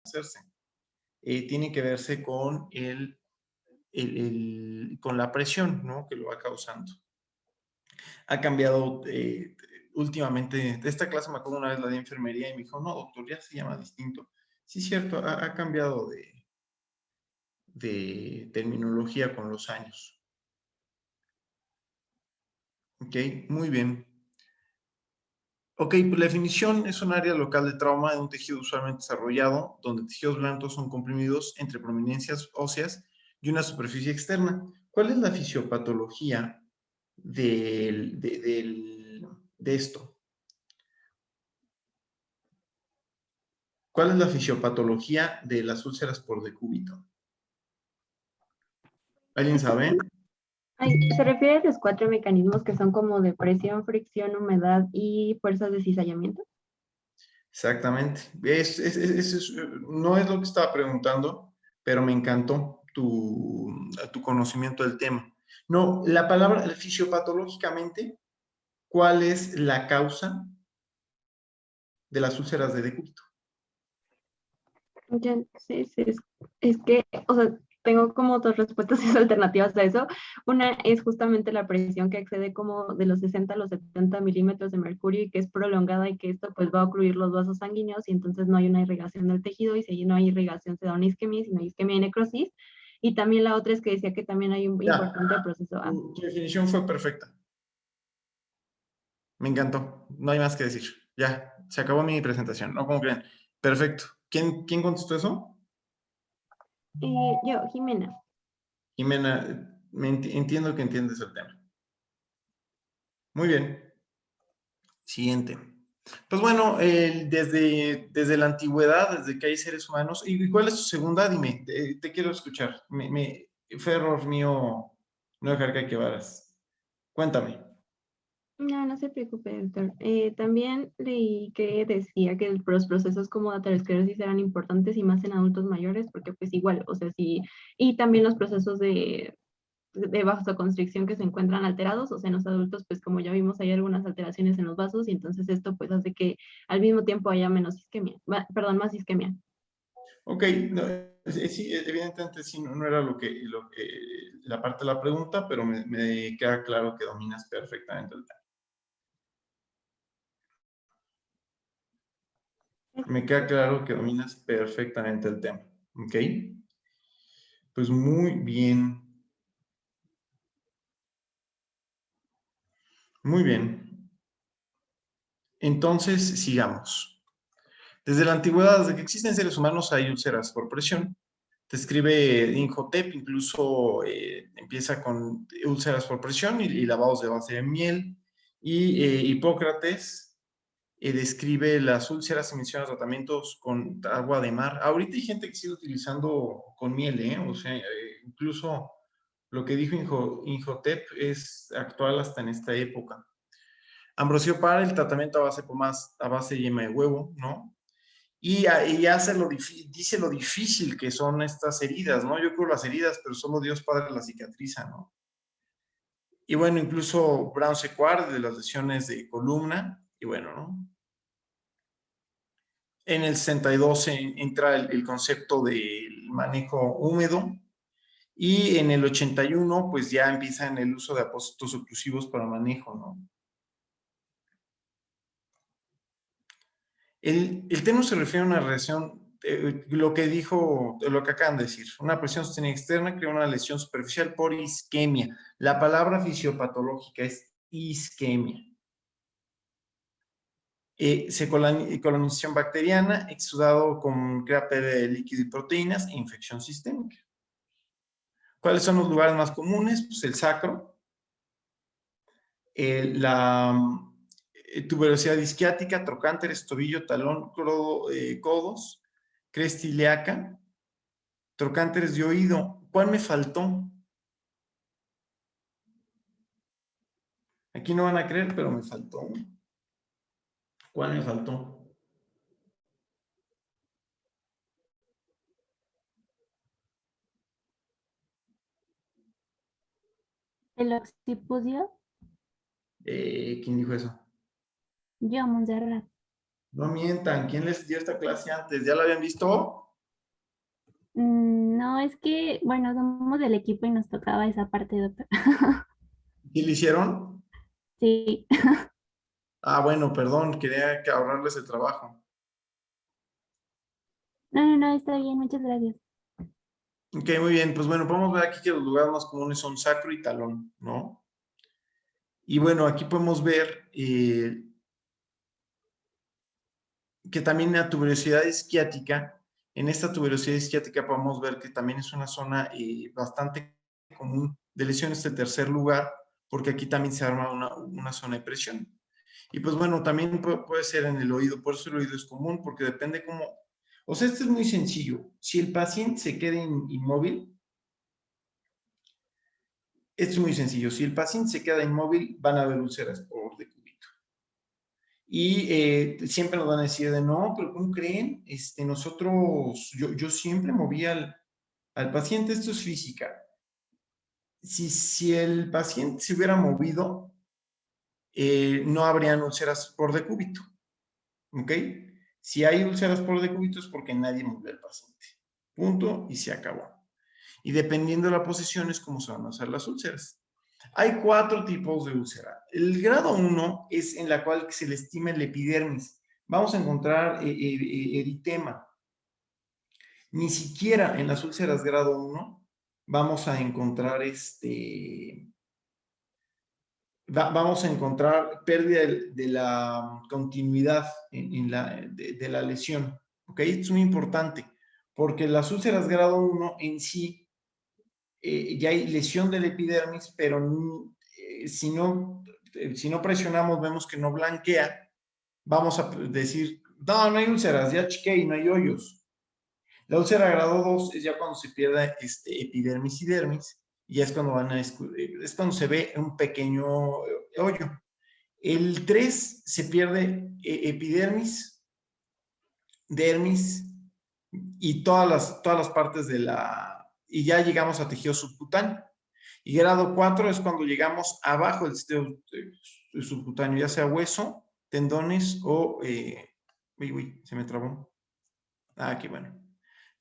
hacerse. Tiene que verse con con la presión, ¿no? Que lo va causando. Ha cambiado últimamente, de esta clase me acuerdo una vez la de enfermería y me dijo, no, doctor, ya se llama distinto. Sí, cierto, ha cambiado de terminología con los años. Ok, muy bien. Ok, pues la definición es un área local de trauma de un tejido usualmente desarrollado, donde tejidos blandos son comprimidos entre prominencias óseas y una superficie externa. ¿Cuál es la fisiopatología de esto? ¿Cuál es la fisiopatología de las úlceras por decúbito? ¿Alguien sabe? Ay, se refiere a los 4 mecanismos que son como de presión, fricción, humedad y fuerzas de cizallamiento. Exactamente. No es lo que estaba preguntando, pero me encantó tu conocimiento del tema. No, la palabra fisiopatológicamente, ¿cuál es la causa de las úlceras de decúbito? Ya, sí, sí, es que, o sea, tengo como dos respuestas alternativas a eso. Una es justamente la presión que excede como de los 60 a los 70 milímetros de mercurio y que es prolongada y que esto pues va a ocluir los vasos sanguíneos y entonces no hay una irrigación del tejido y si no hay irrigación se da una isquemia y si no hay isquemia hay necrosis. Y también la otra es que decía que también hay un Ya, importante proceso. tu definición fue perfecta. Me encantó. No hay más que decir. Ya, se acabó mi presentación. ¿No? ¿Cómo creen? Perfecto. ¿Quién contestó eso? Yo, Jimena. Jimena, entiendo que entiendes el tema. Muy bien. Siguiente. Pues bueno, desde la antigüedad, desde que hay seres humanos. ¿Y cuál es tu segunda? Dime, te quiero escuchar. Fue error mío no dejar que varas. Cuéntame. No, no se preocupe, doctor. También leí que decía que los procesos como aterosclerosis eran importantes y más en adultos mayores, porque pues igual, o sea, sí, y también los procesos de vasoconstricción que se encuentran alterados, o sea, en los adultos, pues como ya vimos, hay algunas alteraciones en los vasos y entonces esto pues hace que al mismo tiempo haya menos isquemia, perdón, más isquemia. Ok, no, sí, evidentemente sí, no era la parte de la pregunta, pero me queda claro que dominas perfectamente el tema. Me queda claro que dominas perfectamente el tema. ¿Ok? Pues muy bien. Muy bien. Entonces, sigamos. Desde la antigüedad, desde que existen seres humanos, hay úlceras por presión. Describe Imhotep, incluso empieza con úlceras por presión y lavados de base de miel. Y Hipócrates describe las úlceras y menciona tratamientos con agua de mar. Ahorita hay gente que sigue utilizando con miel, ¿eh? O sea, incluso lo que dijo Imhotep es actual hasta en esta época. Ambrosio para el tratamiento a base de yema de huevo, ¿no? Y dice lo difícil que son estas heridas, ¿no? Yo creo las heridas, pero solo Dios Padre las cicatriza, ¿no? Y bueno, incluso Brown Sequard de las lesiones de columna, y bueno, ¿no? En el 62 entra el concepto del manejo húmedo y en el 81 pues ya empieza en el uso de apósitos oclusivos para manejo, ¿no? El término se refiere a una reacción, lo que acaban de decir, una presión sostenida externa crea una lesión superficial por isquemia. La palabra fisiopatológica es isquemia. Colonización bacteriana, exudado con crea pérdida de líquido y proteínas e infección sistémica. ¿Cuáles son los lugares más comunes? Pues el sacro, la tuberosidad isquiática, trocánteres, tobillo, talón, codos, cresta ilíaca, trocánteres de oído. ¿Cuál me faltó? Aquí no van a creer, pero me faltó. ¿Cuál me faltó? El occipudio, ¿Quién dijo eso? yo, Montserrat. No mientan. ¿Quién les dio esta clase antes? ¿Ya la habían visto? No, es que, bueno, somos del equipo y nos tocaba esa parte, doctor. ¿Qué le hicieron? Sí, Ah, bueno, perdón, quería que ahorrarles el trabajo. no, está bien, muchas gracias. Ok, muy bien, pues bueno, podemos ver aquí que los lugares más comunes son sacro y talón, ¿no? Y bueno, aquí podemos ver que también la tuberosidad isquiática, en esta tuberosidad isquiática podemos ver que también es una zona bastante común de lesiones de tercer lugar, porque aquí también se arma una zona de presión. Y pues bueno, también puede ser en el oído, por eso el oído es común, porque depende cómo, o sea, esto es muy sencillo. Si el paciente se queda inmóvil, esto es muy sencillo. Si el paciente se queda inmóvil, van a haber úlceras por decúbito. Y siempre nos van a decir de no, pero ¿cómo creen? Nosotros, yo siempre movía al paciente, esto es física. Si el paciente se hubiera movido, no habrían úlceras por decúbito. ¿Ok? Si hay úlceras por decúbito es porque nadie movió al paciente. Punto y se acabó. Y dependiendo de la posición es como se van a hacer las úlceras. Hay 4 tipos de úlcera. El grado 1 es en la cual se le estima el epidermis. Vamos a encontrar eritema. Ni siquiera en las úlceras grado 1 vamos a encontrar vamos a encontrar pérdida de la continuidad de la lesión. ¿Ok? Esto es muy importante porque las úlceras grado 1 en sí ya hay lesión del epidermis, pero si no presionamos, vemos que no blanquea, vamos a decir, no hay úlceras, ya chequé y no hay hoyos. La úlcera grado 2 es ya cuando se pierde epidermis y dermis, y ya es cuando es cuando se ve un pequeño hoyo. El 3 se pierde epidermis, dermis y todas las partes y ya llegamos a tejido subcutáneo. Y grado 4 es cuando llegamos abajo del tejido subcutáneo, ya sea hueso, tendones o... uy, se me trabó. Ah, aquí bueno.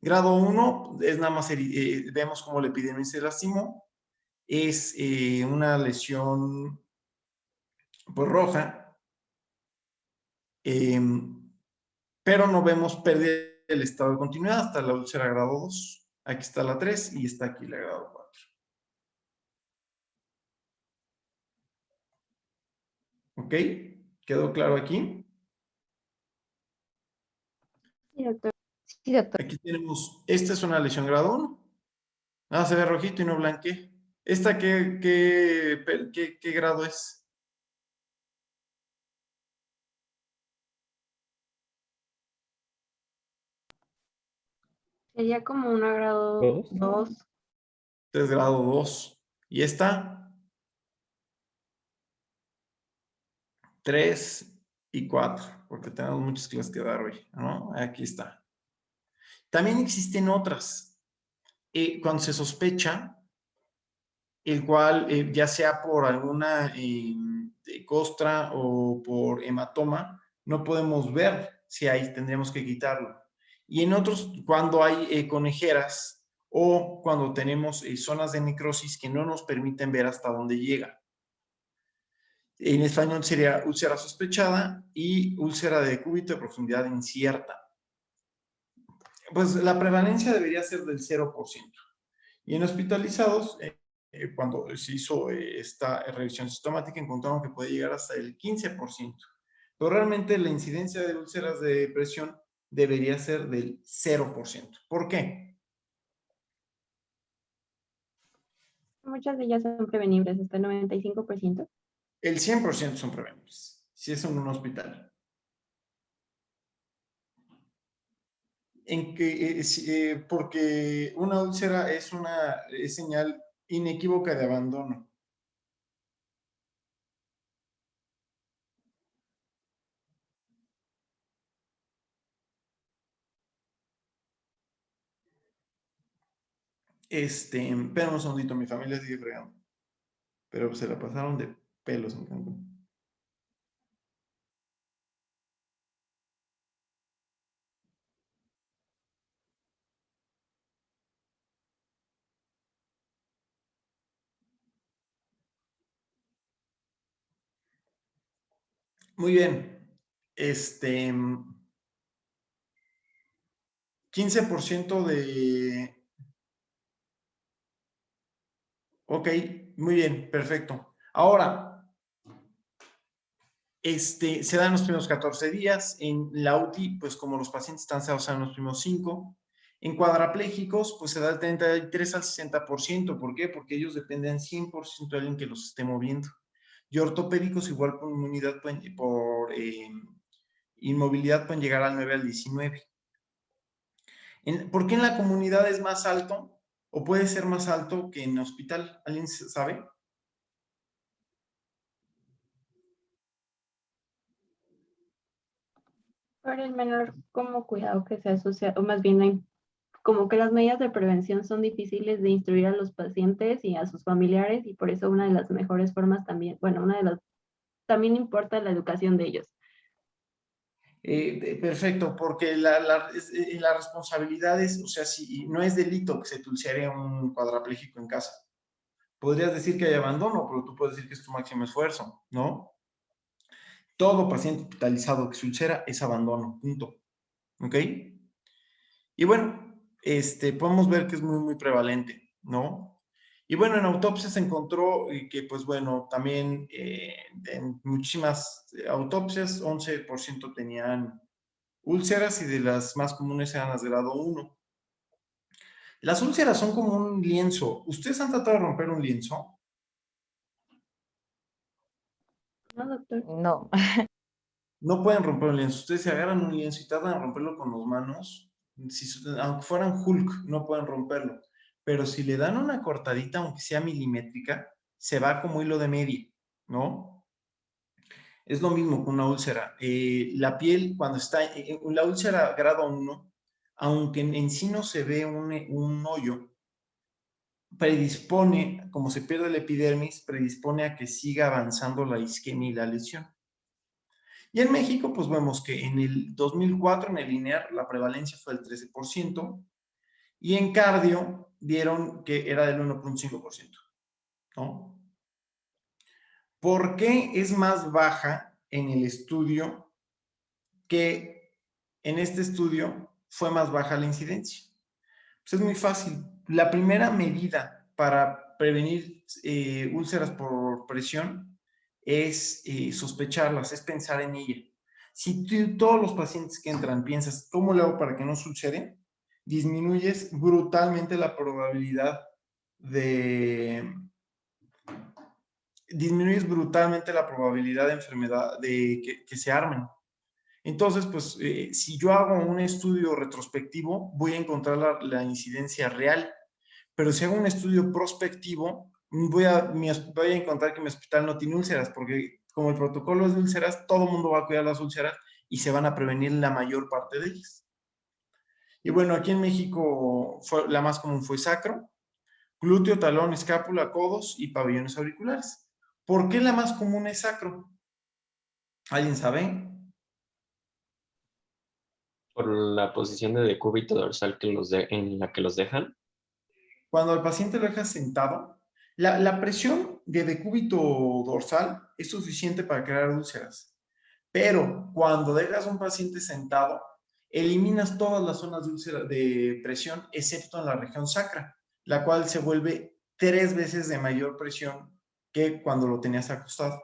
Grado 1 es nada más, vemos cómo la epidemia se lastimó. Es una lesión pues, roja, eh, pero no vemos pérdida del estado de continuidad hasta la úlcera grado 2. Aquí está la 3 y está aquí la grado 4. ¿Ok? ¿Quedó claro aquí? Sí, doctor. Sí, doctor. Aquí tenemos, esta es una lesión grado 1. Ah, se ve rojito y no blanque. ¿Esta qué grado es? Sería como un grado ¿Dos? 2. Este es grado 2. ¿Y esta? 3 y 4, porque tenemos muchas clases que dar hoy, ¿no? Aquí está. También existen otras. Cuando se sospecha, el cual ya sea por alguna costra o por hematoma, no podemos ver si hay, tendríamos que quitarlo. Y en otros, cuando hay conejeras o cuando tenemos zonas de necrosis que no nos permiten ver hasta dónde llega. En español sería úlcera sospechada y úlcera de decúbito de profundidad incierta. Pues la prevalencia debería ser del 0%. Y en hospitalizados, cuando se hizo esta revisión sistemática, encontramos que puede llegar hasta el 15%. Pero realmente la incidencia de úlceras de presión debería ser del 0%. ¿Por qué? Muchas de ellas son prevenibles, hasta el 95%. El 100% son prevenibles, si es en un hospital. Porque una úlcera es una señal inequívoca de abandono. Pero un segundito, mi familia sigue fregando. Pero se la pasaron de pelos en Cancún. Muy bien. 15% de... Ok, muy bien, perfecto. Ahora, se dan los primeros 14 días. En la UTI, pues como los pacientes están sedados en los primeros 5. En cuadraplégicos, pues se da del 33 al 60%. ¿Por qué? Porque ellos dependen 100% de alguien que los esté moviendo. Y ortopédicos, igual por inmunidad, por inmovilidad, pueden llegar al 9 al 19. ¿Por qué en la comunidad es más alto o puede ser más alto que en hospital? ¿Alguien sabe? Por el menor como cuidado que se asocia, o más bien como que las medidas de prevención son difíciles de instruir a los pacientes y a sus familiares y por eso una de las mejores formas también, bueno, una de las, también importa la educación de ellos. Perfecto, porque la responsabilidad es, o sea, si no es delito que se tulsee un cuadrapléjico en casa. Podrías decir que hay abandono, pero tú puedes decir que es tu máximo esfuerzo, ¿no? Todo paciente hospitalizado que se ulcera es abandono, punto. ¿Ok? Y bueno, podemos ver que es muy, muy prevalente, ¿no? Y bueno, en autopsia se encontró que, pues bueno, también en muchísimas autopsias, 11% tenían úlceras y de las más comunes eran las de grado 1. Las úlceras son como un lienzo. ¿Ustedes han tratado de romper un lienzo? ¿No, doctor? No. No pueden romper un lienzo. Ustedes se agarran un lienzo y tratan de romperlo con las manos. Aunque fueran Hulk, no pueden romperlo. Pero si le dan una cortadita, aunque sea milimétrica, se va como hilo de media, ¿no? Es lo mismo con una úlcera. La piel, cuando está en la úlcera grado 1, aunque en sí no se ve un hoyo, predispone, como se pierde la epidermis, predispone a que siga avanzando la isquemia y la lesión. Y en México, pues vemos que en el 2004, en el INER, la prevalencia fue del 13%, y en cardio vieron que era del 1.5%, ¿no? ¿Por qué es más baja en el estudio que en este estudio fue más baja la incidencia? Pues es muy fácil. La primera medida para prevenir úlceras por presión es sospecharlas, es pensar en ella. Si todos los pacientes que entran piensas, ¿cómo le hago para que no suceda? Disminuyes brutalmente la probabilidad de enfermedad, de que se armen. Entonces, pues, si yo hago un estudio retrospectivo, voy a encontrar la incidencia real, pero si hago un estudio prospectivo, voy a encontrar que mi hospital no tiene úlceras, porque como el protocolo es de úlceras, todo el mundo va a cuidar las úlceras y se van a prevenir la mayor parte de ellas. Y bueno, aquí en México la más común fue sacro, glúteo, talón, escápula, codos y pabellones auriculares. ¿Por qué la más común es sacro? ¿Alguien sabe? Por la posición de decúbito dorsal en la que los dejan. Cuando al paciente lo dejas sentado, la presión de decúbito dorsal es suficiente para crear úlceras. Pero cuando dejas a un paciente sentado, eliminas todas las zonas de úlcera, de presión, excepto en la región sacra, la cual se vuelve 3 veces de mayor presión que cuando lo tenías acostado.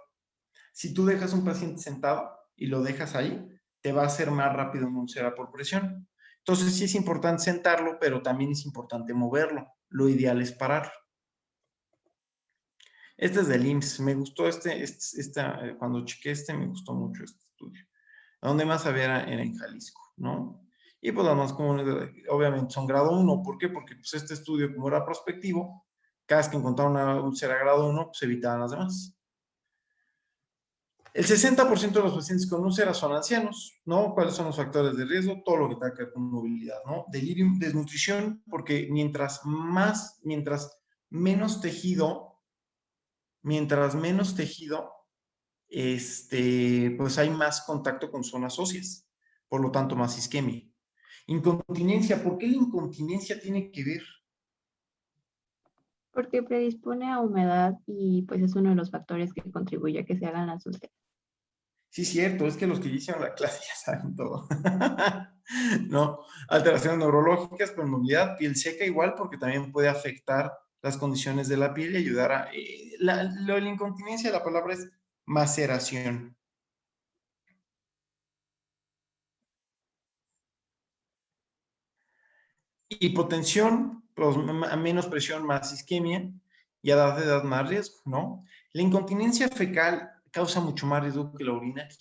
Si tú dejas a un paciente sentado y lo dejas ahí, te va a hacer más rápido una úlcera por presión. Entonces sí es importante sentarlo, pero también es importante moverlo. Lo ideal es pararlo. Este es del IMSS. Me gustó cuando chequé me gustó mucho este estudio. A donde más había era en Jalisco, ¿no? Y pues las más comunes, obviamente, son grado 1. ¿Por qué? Porque pues, este estudio, como era prospectivo, cada vez que encontraban una úlcera grado 1, pues evitaban las demás. El 60% de los pacientes con úlceras son ancianos, ¿no? ¿Cuáles son los factores de riesgo? Todo lo que tenga que ver con movilidad, ¿no? Delirium, desnutrición, porque mientras menos tejido, pues hay más contacto con zonas óseas, por lo tanto más isquemia. Incontinencia, ¿por qué la incontinencia tiene que ver? Porque predispone a humedad y pues es uno de los factores que contribuye a que se hagan las úlceras. Sí, cierto, es que los que ya hicieron la clase ya saben todo. ¿No? Alteraciones neurológicas, permeabilidad, piel seca igual, porque también puede afectar las condiciones de la piel y ayudar a... lo de la incontinencia, la palabra es maceración. Hipotensión, pues, menos presión, más isquemia, y a edad de edad más riesgo, ¿no? La incontinencia fecal causa mucho más riesgo que la urinaria.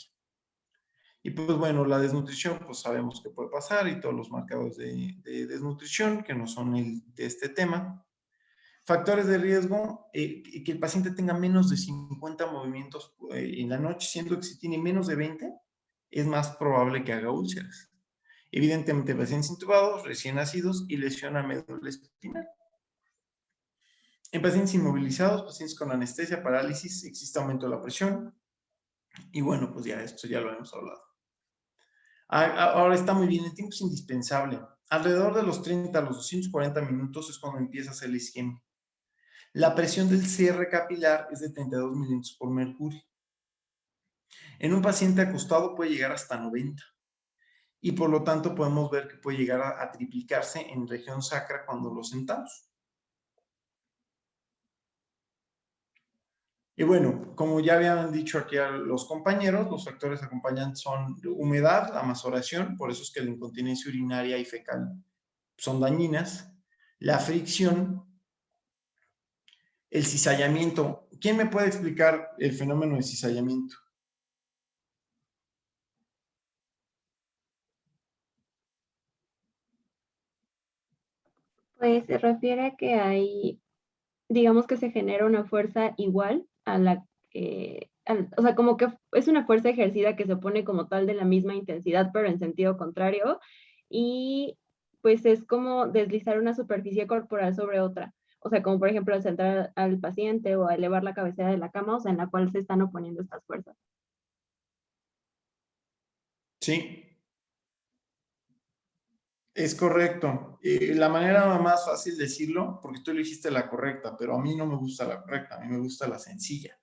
Y pues bueno, la desnutrición, pues sabemos que puede pasar y todos los marcadores de desnutrición, que no son de este tema. Factores de riesgo, que el paciente tenga menos de 50 movimientos en la noche, siendo que si tiene menos de 20, es más probable que haga úlceras. Evidentemente, pacientes intubados, recién nacidos y lesión a médula espinal. En pacientes inmovilizados, pacientes con anestesia, parálisis, existe aumento de la presión. Y bueno, pues ya esto ya lo hemos hablado. Ahora está muy bien, el tiempo es indispensable. Alrededor de los 30 a los 240 minutos es cuando empieza a hacer la isquemia. La presión del cierre capilar es de 32 milímetros por mercurio. En un paciente acostado puede llegar hasta 90. Y por lo tanto podemos ver que puede llegar a triplicarse en región sacra cuando lo sentamos. Y bueno, como ya habían dicho aquí a los compañeros, los factores acompañantes son humedad, la maceración, por eso es que la incontinencia urinaria y fecal son dañinas, la fricción, el cizallamiento. ¿Quién me puede explicar el fenómeno de cizallamiento? Pues se refiere a que hay, digamos que se genera una fuerza igual a la que, o sea, como que es una fuerza ejercida que se opone como tal de la misma intensidad, pero en sentido contrario, y pues es como deslizar una superficie corporal sobre otra. O sea, como por ejemplo al sentar al paciente o a elevar la cabecera de la cama, o sea, en la cual se están oponiendo estas fuerzas. Sí, es correcto. La manera más fácil de decirlo, porque tú elegiste la correcta, pero a mí no me gusta la correcta, a mí me gusta la sencilla.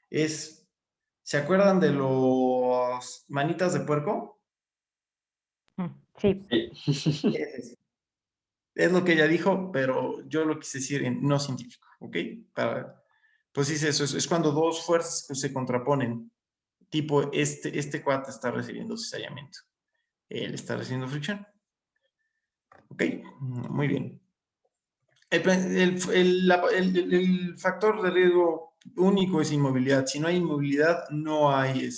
¿Se acuerdan de los manitas de puerco? Sí. Es lo que ella dijo, pero yo lo quise decir en no científico, ¿ok? Pues dice eso, es cuando dos fuerzas se contraponen, tipo este cuate está recibiendo cizallamiento, él está recibiendo fricción. Ok, muy bien. El factor de riesgo único es inmovilidad. Si no hay inmovilidad, no hay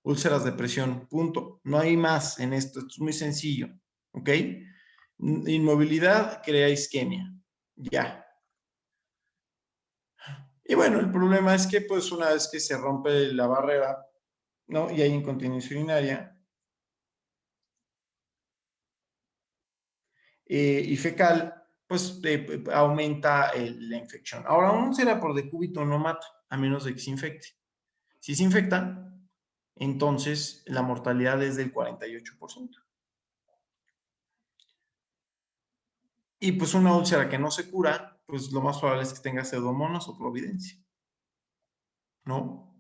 úlceras de presión, punto. No hay más en esto, esto es muy sencillo, ¿ok? Inmovilidad crea isquemia, ya. Y bueno, el problema es que pues una vez que se rompe la barrera, ¿no? Y hay incontinencia urinaria y fecal, pues aumenta la infección. Ahora, un úlcera por decúbito no mata, a menos de que se infecte. Si se infecta, entonces la mortalidad es del 48%. Y pues una úlcera que no se cura, pues lo más probable es que tenga pseudomonas o providencia, ¿no?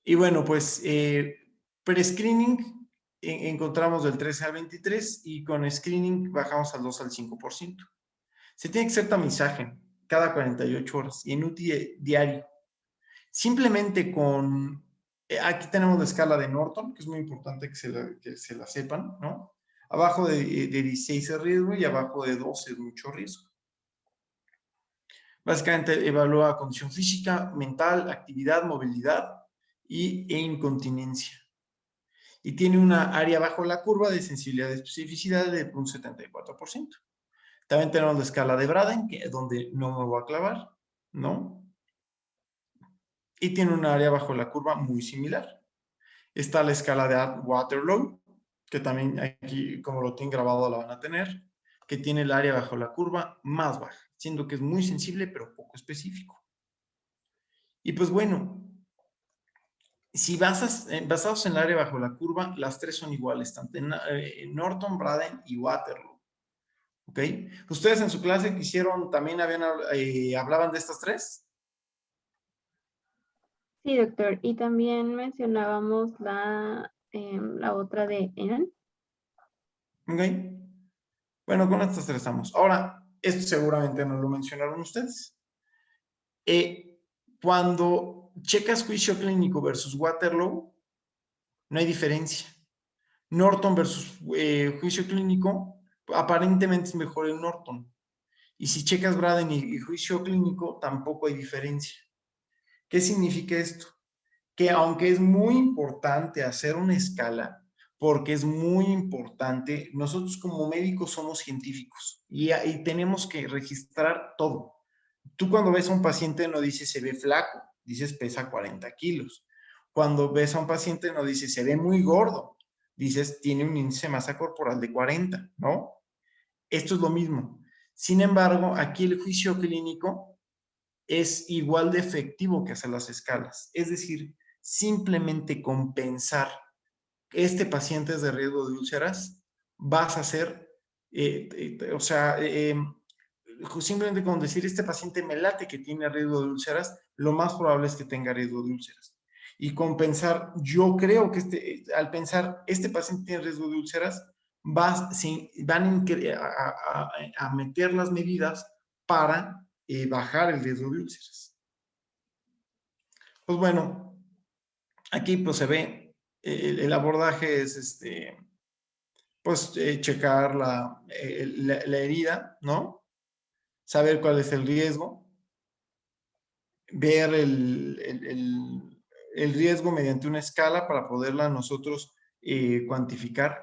Y bueno, pues pre-screening encontramos del 13 al 23 y con screening bajamos al 2 al 5%. Se tiene que hacer tamizaje cada 48 horas y en UTI diario. Simplemente con, aquí tenemos la escala de Norton, que es muy importante que se la sepan, ¿no? Abajo de 16 es riesgo y abajo de 12 es mucho riesgo. Básicamente evalúa condición física, mental, actividad, movilidad e incontinencia. Y tiene una área bajo la curva de sensibilidad y especificidad de un 74%. También tenemos la escala de Braden, que es donde no me voy a clavar, ¿no? Y tiene un área bajo la curva muy similar. Está la escala de Waterloo, que también aquí, como lo tienen grabado, la van a tener, que tiene el área bajo la curva más baja, siendo que es muy sensible, pero poco específico. Y pues bueno, si basados en el área bajo la curva, las tres son iguales, tanto en Norton, Braden y Waterloo. ¿Ok? ¿Ustedes en su clase que hicieron también hablaban de estas tres? Sí, doctor. Y también mencionábamos la otra de EN. ¿Ok? Bueno, con estas tres estamos. Ahora, esto seguramente no lo mencionaron ustedes. Cuando checas juicio clínico versus Waterloo, no hay diferencia. Norton versus juicio clínico, aparentemente es mejor el Norton. Y si checas Braden y juicio clínico, tampoco hay diferencia. ¿Qué significa esto? Que aunque es muy importante hacer una escala, porque es muy importante, nosotros como médicos somos científicos y tenemos que registrar todo. Tú cuando ves a un paciente no dices se ve flaco, dices pesa 40 kilos. Cuando ves a un paciente no dices se ve muy gordo, dices tiene un índice de masa corporal de 40, ¿no? Esto es lo mismo. Sin embargo, aquí el juicio clínico es igual de efectivo que hacer las escalas. Es decir, simplemente compensar que este paciente es de riesgo de úlceras, vas a hacer, o sea, simplemente con decir este paciente me late que tiene riesgo de úlceras, lo más probable es que tenga riesgo de úlceras. Y compensar, yo creo que al pensar este paciente tiene riesgo de úlceras, van a meter las medidas para bajar el riesgo de úlceras. Pues bueno, aquí pues se ve, el abordaje es pues checar la herida, ¿no? Saber cuál es el riesgo, ver el riesgo mediante una escala para poderla nosotros cuantificar.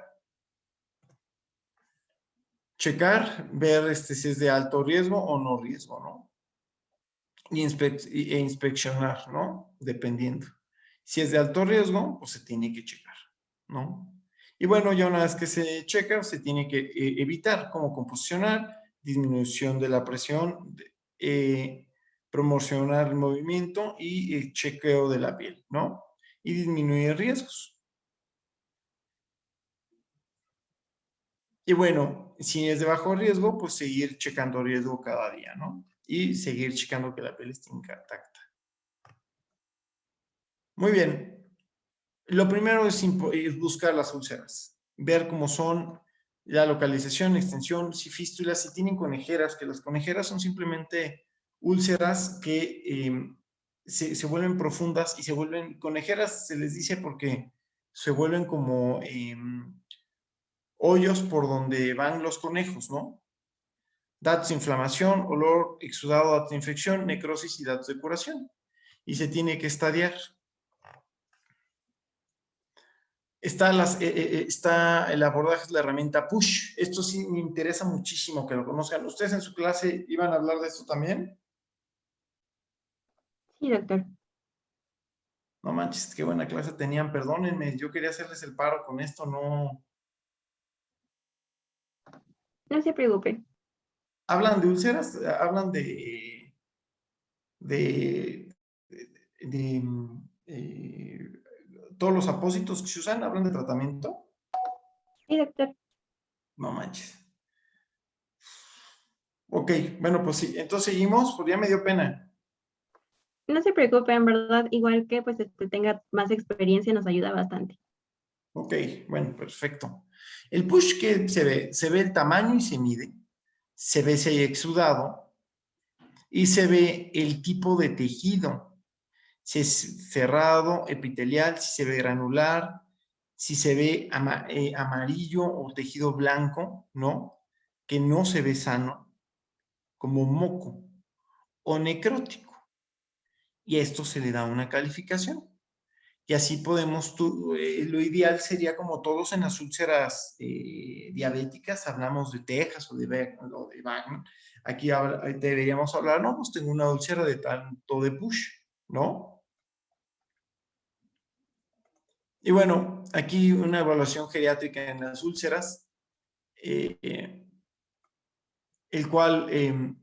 Checar, ver si es de alto riesgo o no riesgo, ¿no? E inspeccionar, ¿no? Dependiendo. Si es de alto riesgo, pues se tiene que checar, ¿no? Y bueno, ya una vez que se checa, se tiene que evitar como composicionar, disminución de la presión, promocionar el movimiento y chequeo de la piel, ¿no? Y disminuir riesgos. Y bueno, si es de bajo riesgo, pues seguir checando riesgo cada día, ¿no? Y seguir checando que la piel esté intacta. Muy bien. Lo primero es buscar las úlceras, ver cómo son la localización, extensión, si fístulas, si tienen conejeras, que las conejeras son simplemente úlceras que se vuelven profundas y se vuelven conejeras, se les dice porque se vuelven como hoyos por donde van los conejos, ¿no? Datos de inflamación, olor, exudado, datos de infección, necrosis y datos de curación. Y se tiene que estadiar. Está el abordaje de la herramienta PUSH. Esto sí me interesa muchísimo que lo conozcan. ¿Ustedes en su clase iban a hablar de esto también? Sí, doctor. No manches, qué buena clase tenían. Perdónenme, yo quería hacerles el paro con esto, no. No se preocupe. ¿Hablan de úlceras? ¿Hablan de, de, eh, todos los apósitos que se usan? ¿Hablan de tratamiento? Sí, doctor. No manches. Ok, bueno, pues sí. Entonces seguimos, pues ya me dio pena. No se preocupe, en verdad, igual que pues tenga más experiencia nos ayuda bastante. Ok, bueno, perfecto. El push que se ve el tamaño y se mide, se ve si hay exudado y se ve el tipo de tejido, si es cerrado, epitelial, si se ve granular, si se ve amarillo o tejido blanco, ¿no? Que no se ve sano, como moco o necrótico. Y a esto se le da una calificación. Y así podemos, lo ideal sería como todos en las úlceras diabéticas, hablamos de Texas o de Wagner, aquí deberíamos hablar, no, pues tengo una úlcera de tanto de push, ¿no? Y bueno, aquí una evaluación geriátrica en las úlceras, el cual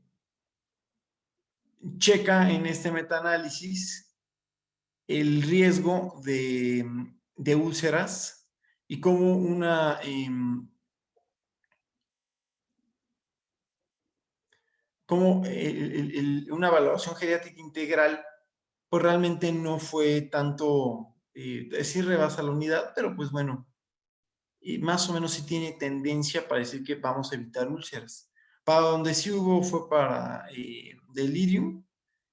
checa en este metaanálisis el riesgo de úlceras y cómo una evaluación geriátrica integral pues realmente no fue tanto, sí rebasa la unidad, pero pues bueno, y más o menos sí tiene tendencia para decir que vamos a evitar úlceras. Para donde sí hubo fue para delirium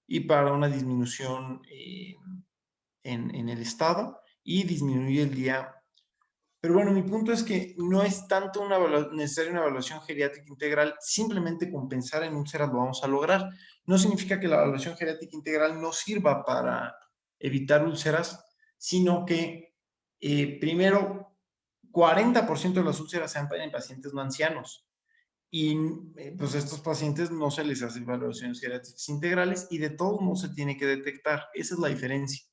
y para una disminución en el estado y disminuir el día. Pero bueno, mi punto es que no es tanto necesaria una evaluación geriátrica integral, simplemente con pensar en úlceras lo vamos a lograr. No significa que la evaluación geriátrica integral no sirva para evitar úlceras, sino que primero 40% de las úlceras se dan en pacientes no ancianos y pues a estos pacientes no se les hace evaluaciones geriátricas integrales y de todo no se tiene que detectar. Esa es la diferencia,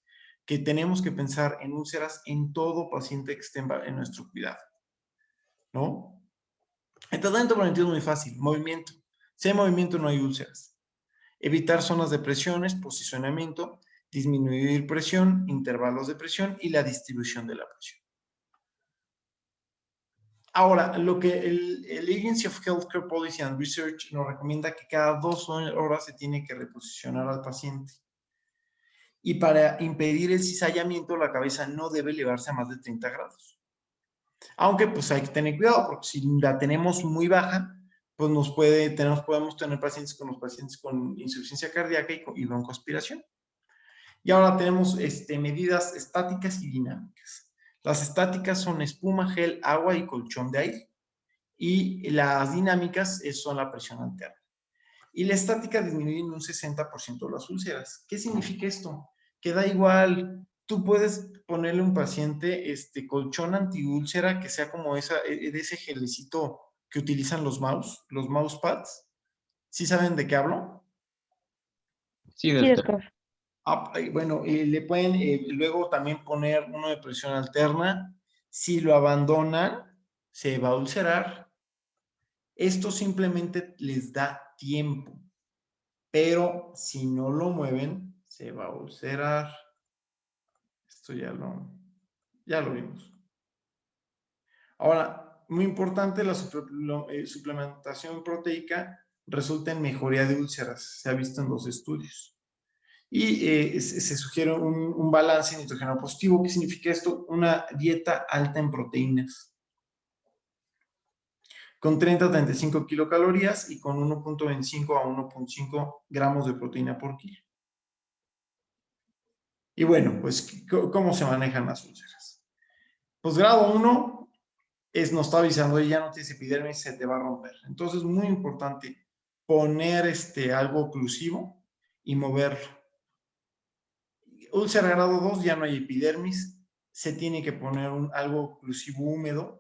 que tenemos que pensar en úlceras en todo paciente que esté en nuestro cuidado, ¿no? El tratamiento preventivo es muy fácil, movimiento. Si hay movimiento no hay úlceras. Evitar zonas de presiones, posicionamiento, disminuir presión, intervalos de presión y la distribución de la presión. Ahora, lo que el Agency of Healthcare Policy and Research nos recomienda que cada 2 horas se tiene que reposicionar al paciente. Y para impedir el cizallamiento, la cabeza no debe elevarse a más de 30 grados. Aunque pues hay que tener cuidado, porque si la tenemos muy baja, pues podemos tener pacientes con insuficiencia cardíaca y broncoaspiración. Y ahora tenemos medidas estáticas y dinámicas. Las estáticas son espuma, gel, agua y colchón de aire. Y las dinámicas son la presión alterna. Y la estática disminuye en un 60% las úlceras. ¿Qué significa esto? Que da igual, tú puedes ponerle a un paciente colchón antiúlcera que sea como de ese gelecito que utilizan los mousepads. ¿Sí saben de qué hablo? Sí, Sí, doctor. doctor. Bueno, le pueden luego también poner uno de presión alterna. Si lo abandonan, se va a ulcerar. Esto simplemente les da tiempo, pero si no lo mueven, se va a ulcerar. Esto ya lo vimos. Ahora, muy importante, la suplementación proteica resulta en mejoría de úlceras. Se ha visto en los estudios. Y se sugiere un balance nitrógeno positivo. ¿Qué significa esto? Una dieta alta en proteínas, con 30 a 35 kilocalorías y con 1.25 a 1.5 gramos de proteína por kilo. Y bueno, pues, ¿cómo se manejan las úlceras? Pues grado 1 nos está avisando, ya no tienes epidermis, se te va a romper. Entonces, muy importante poner algo oclusivo y moverlo. Úlcera grado 2, ya no hay epidermis, se tiene que poner algo oclusivo húmedo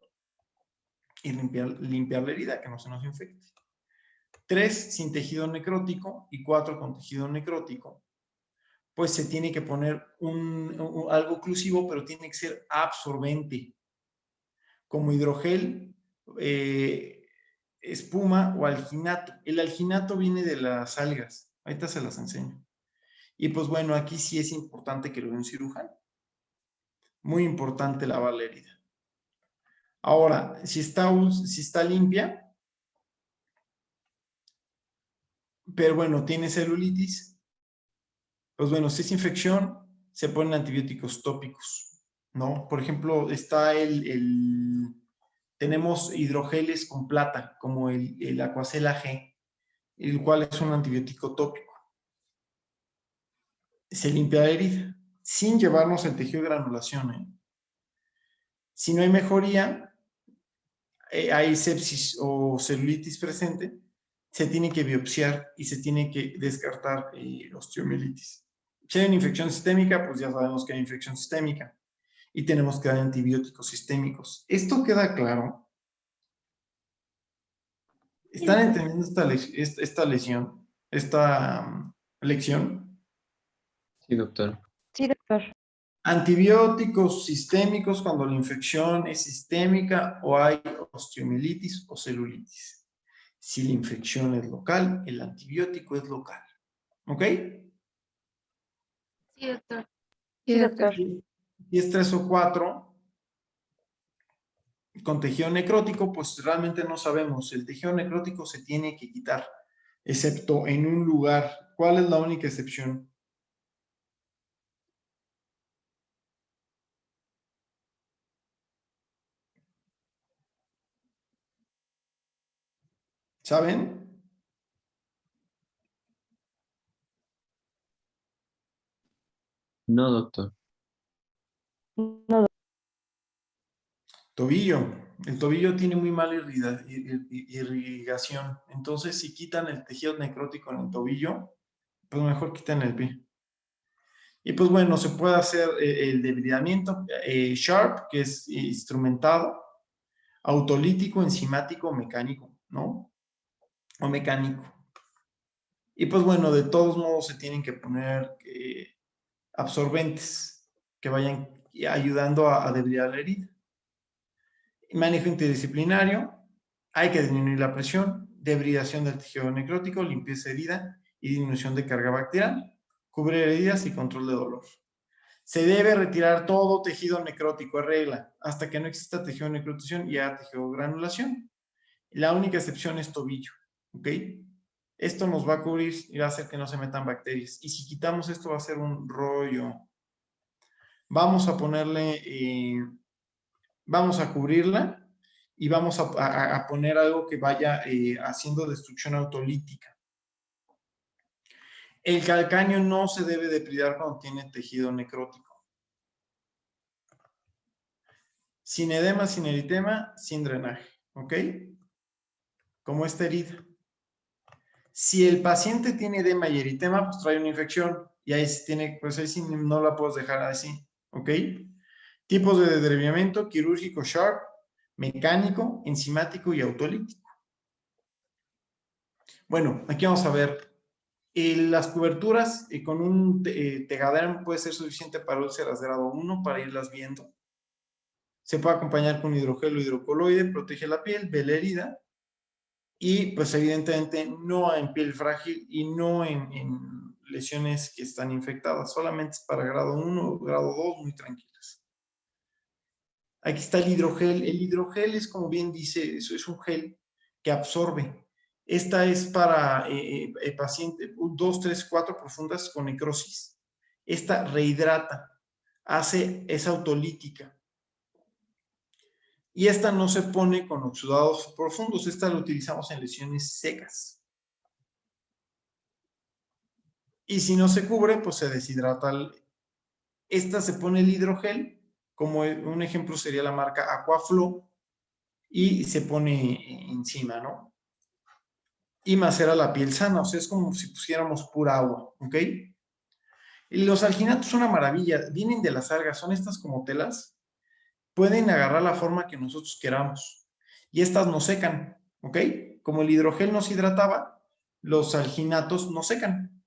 y limpiar la herida, que no se nos infecte. 3, sin tejido necrótico, y 4, con tejido necrótico, pues se tiene que poner algo oclusivo, pero tiene que ser absorbente, como hidrogel, espuma o alginato. El alginato viene de las algas, ahorita se las enseño. Y pues bueno, aquí sí es importante que lo vea un cirujano. Muy importante lavar la herida. Ahora, si está limpia, pero bueno, tiene celulitis, pues bueno, si es infección, se ponen antibióticos tópicos, ¿no? Por ejemplo, está tenemos hidrogeles con plata, como el Aquacel AG, el cual es un antibiótico tópico. Se limpia la herida, sin llevarnos el tejido de granulación, ¿eh? Si no hay mejoría, hay sepsis o celulitis presente, se tiene que biopsiar y se tiene que descartar osteomielitis. Si hay una infección sistémica, pues ya sabemos que hay infección sistémica y tenemos que dar antibióticos sistémicos. ¿Esto queda claro? ¿Están entendiendo esta lección? Sí, doctor. Sí, doctor. Antibióticos sistémicos cuando la infección es sistémica o hay osteomielitis o celulitis. Si la infección es local, el antibiótico es local. ¿Ok? Sí, doctor. Sí, doctor. Y es 3 o 4 con tejido necrótico, pues realmente no sabemos. El tejido necrótico se tiene que quitar, excepto en un lugar. ¿Cuál es la única excepción? ¿Saben? No, doctor. Tobillo. El tobillo tiene muy mala irrigación. Entonces, si quitan el tejido necrótico en el tobillo, pues mejor quitan el pie. Y pues bueno, se puede hacer el debridamiento Sharp, que es instrumentado, autolítico, enzimático, mecánico, ¿no? O mecánico. Y pues bueno, de todos modos se tienen que poner absorbentes que vayan ayudando a debridar la herida. Manejo interdisciplinario, hay que disminuir la presión, debridación del tejido necrótico, limpieza de herida y disminución de carga bacterial, cubrir heridas y control de dolor. Se debe retirar todo tejido necrótico, es regla, hasta que no exista tejido de necrotización y haya tejido de granulación. La única excepción es tobillo, ¿ok? Esto nos va a cubrir y va a hacer que no se metan bacterias. Y si quitamos esto va a ser un rollo. Vamos a ponerle, vamos a cubrirla y vamos a poner algo que vaya haciendo destrucción autolítica. El calcáneo no se debe depredar cuando tiene tejido necrótico. Sin edema, sin eritema, sin drenaje, ¿ok? Como esta herida. Si el paciente tiene edema y eritema, pues trae una infección y ahí tiene, pues ahí sí no la puedes dejar así, ¿ok? Tipos de desdebridamiento: quirúrgico, Sharp, mecánico, enzimático y autolítico. Bueno, aquí vamos a ver. Las coberturas con un Tegaderm puede ser suficiente para úlceras de grado 1 para irlas viendo. Se puede acompañar con hidrogel o hidrocoloide, protege la piel, ve la herida y pues evidentemente no en piel frágil y no en lesiones que están infectadas, solamente es para grado 1 o grado 2 muy tranquilas. Aquí está el hidrogel. El hidrogel es, como bien dice, eso es un gel que absorbe. Esta es para pacientes 2, 3, 4 profundas con necrosis. Esta rehidrata, es autolítica. Y esta no se pone con oxudados profundos. Esta la utilizamos en lesiones secas. Y si no se cubre, pues se deshidrata. Esta se pone el hidrogel, como un ejemplo sería la marca Aquaflow, y se pone encima, ¿no? Y macera la piel sana, o sea, es como si pusiéramos pura agua, ¿ok? Y los alginatos son una maravilla, vienen de las algas, son estas como telas, pueden agarrar la forma que nosotros queramos, y estas no secan, ¿ok? Como el hidrogel nos hidrataba, los alginatos no secan.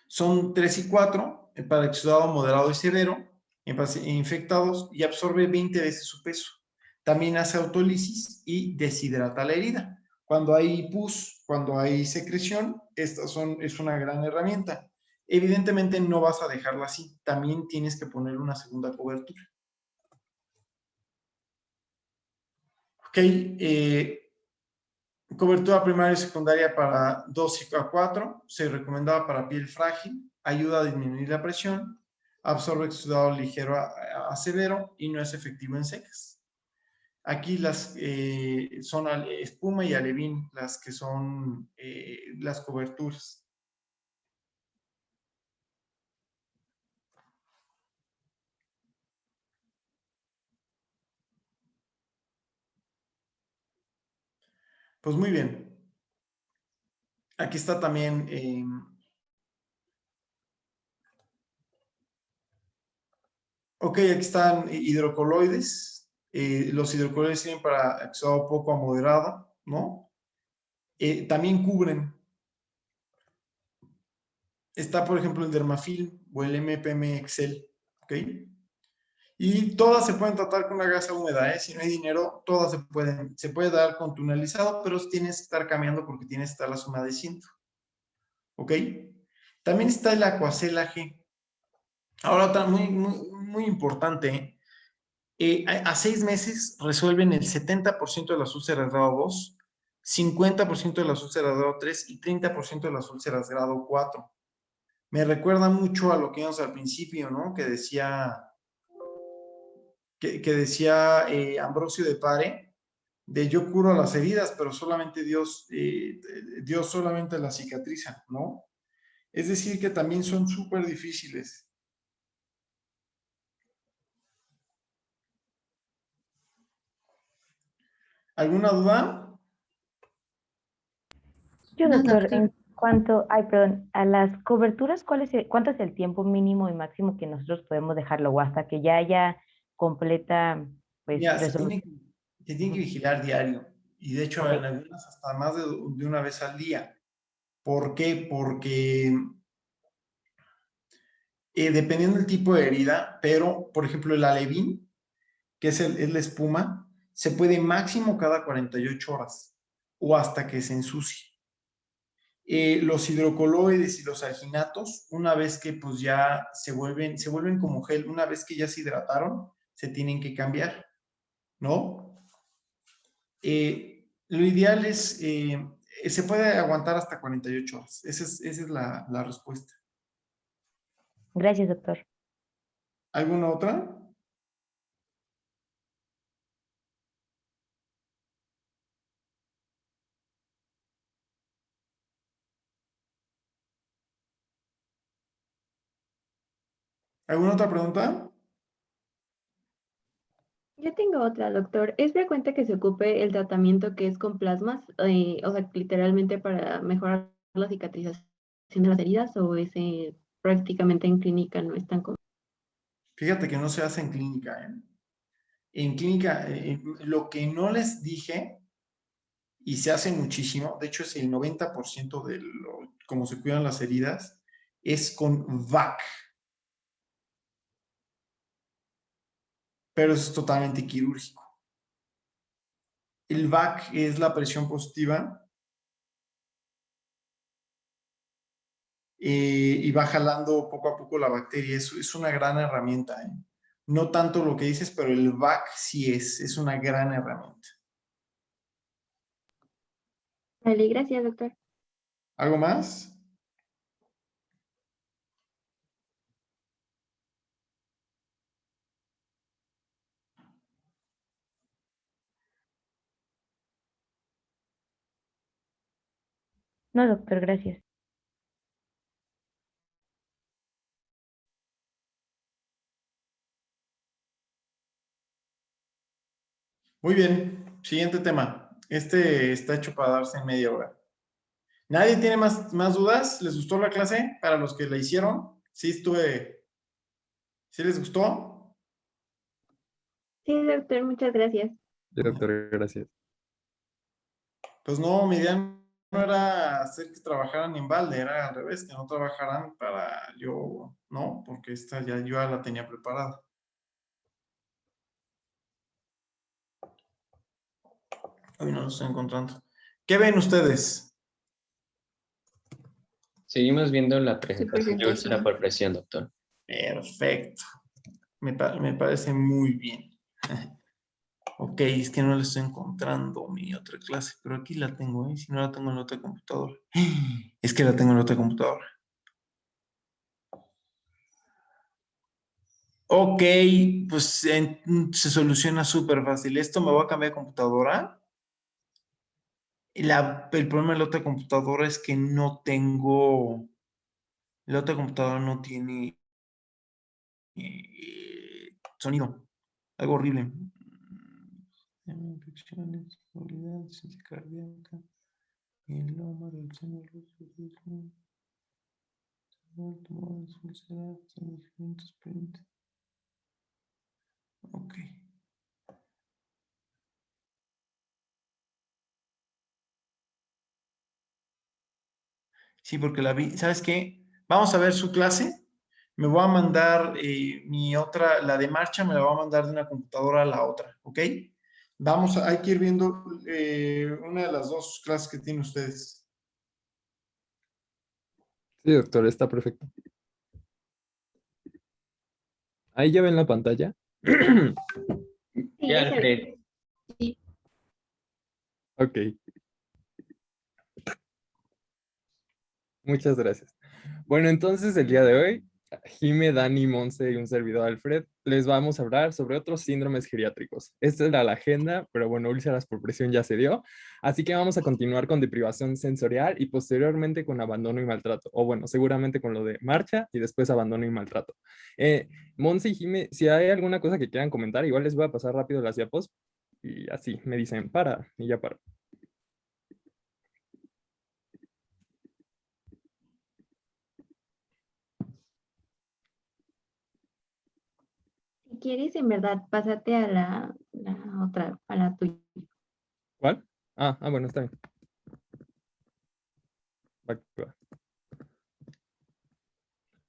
Son 3 y 4, para exudado moderado y severo, infectados, y absorbe 20 veces su peso. También hace autólisis y deshidrata la herida. Cuando hay pus, cuando hay secreción, es una gran herramienta. Evidentemente no vas a dejarla así, también tienes que poner una segunda cobertura. Ok, cobertura primaria y secundaria para 2 y 4, se recomendaba para piel frágil, ayuda a disminuir la presión, absorbe exudado ligero a severo y no es efectivo en secas. Aquí son espuma y alevín las que son las coberturas. Pues muy bien. Aquí está también ok, aquí están hidrocoloides. Los hidrocoloides sirven para exudado poco a moderado, ¿no? También cubren. Está, por ejemplo, el Dermafilm o el MPM Excel, ¿ok? Y todas se pueden tratar con una gasa húmeda, ¿eh? Si no hay dinero, todas se puede dar con tunelizado, pero tienes que estar cambiando porque tienes que estarlas humedeciendo, ¿ok? También está el Aquacel G. Ahora, otra muy importante, a 6 meses resuelven el 70% de las úlceras grado 2, 50% de las úlceras grado 3 y 30% de las úlceras grado 4. Me recuerda mucho a lo que vimos al principio, ¿no? Que decía Ambrosio de Pare, de yo curo las heridas, pero solamente Dios solamente las cicatriza, ¿no? Es decir, que también son súper difíciles. ¿Alguna duda? Yo, No, doctor, doctor. en cuanto, ay, perdón, a las coberturas, ¿cuánto es el tiempo mínimo y máximo que nosotros podemos dejarlo o hasta que ya haya completa, pues, Mira, resolución? se tiene que vigilar diario. Y de hecho, en Ok, algunas hasta más de una vez al día. ¿Por qué? Porque dependiendo del tipo de herida, pero, por ejemplo, el alevín, que es la espuma, se puede máximo cada 48 horas o hasta que se ensucie. Los hidrocoloides y los alginatos, una vez que pues ya se vuelven como gel, una vez que ya se hidrataron, se tienen que cambiar, ¿no? Lo ideal es, se puede aguantar hasta 48 horas. Esa es la respuesta. gracias, doctor. ¿Alguna otra? ¿Alguna otra pregunta? Yo tengo otra, doctor. ¿Es frecuente que se ocupe el tratamiento que es con plasmas, o sea, literalmente para mejorar la cicatrización de las heridas, o ese prácticamente en clínica no es tan común? Fíjate que no se hace en clínica, ¿eh? En clínica, lo que no les dije, y se hace muchísimo, de hecho es el 90% de cómo se cuidan las heridas, es con VAC, pero eso es totalmente quirúrgico. El VAC es la presión positiva y va jalando poco a poco la bacteria. Es una gran herramienta, ¿eh? No tanto lo que dices, pero el VAC sí es una gran herramienta. Vale, gracias, doctor. ¿Algo más? No, doctor, gracias. Muy bien, siguiente tema. Este está hecho para darse en media hora. ¿Nadie tiene más dudas? ¿Les gustó la clase? Para los que la hicieron, ¿sí les gustó? Sí, doctor, muchas gracias. Sí, doctor, gracias. Pues no, mi idea no era hacer que trabajaran en balde, era al revés, que no trabajaran para yo, ¿no? Porque esta ya yo ya la tenía preparada. Hoy no lo estoy encontrando. ¿Qué ven ustedes? Seguimos viendo la presentación de úlcera presentación. por presión, doctor. Perfecto. Me parece muy bien. Ok, es que no la estoy encontrando mi otra clase, pero aquí la tengo, ¿eh? Si no la tengo en la otra computadora. Es que la tengo en la otra computadora. Ok, pues se soluciona súper fácil. Esto me voy a cambiar de computadora. El problema de la otra computadora es que no tengo, la otra computadora no tiene sonido. Algo horrible. Infecciones, movilidad, insuficiencia cardíaca, mieloma, reducción de luz, tumores, úlceras, sangrientos, sprint. Ok. Sí, porque la vi. ¿Sabes qué? Vamos a ver su clase. Me voy a mandar mi otra, la de marcha, me la voy a mandar de una computadora a la otra, ¿ok? Hay que ir viendo una de las dos clases que tienen ustedes. Sí, doctor, está perfecto. Ahí ya ven la pantalla. Sí, Ya, ya se ve. Alfred. Ok, muchas gracias. Bueno, entonces el día de hoy, Jime, Dani, Monse y un servidor Alfred les vamos a hablar sobre otros síndromes geriátricos. Esta era la agenda, pero bueno, úlceras por presión ya se dio. Así que vamos a continuar con deprivación sensorial y posteriormente con abandono y maltrato. O bueno, seguramente con lo de marcha y después abandono y maltrato. Monse y Jime, si hay alguna cosa que quieran comentar, igual les voy a pasar rápido las diapos y así me dicen para y ya para. Si quieres, en verdad, pásate a la otra, a la tuya. ¿Cuál? Bueno, está bien. Va que va.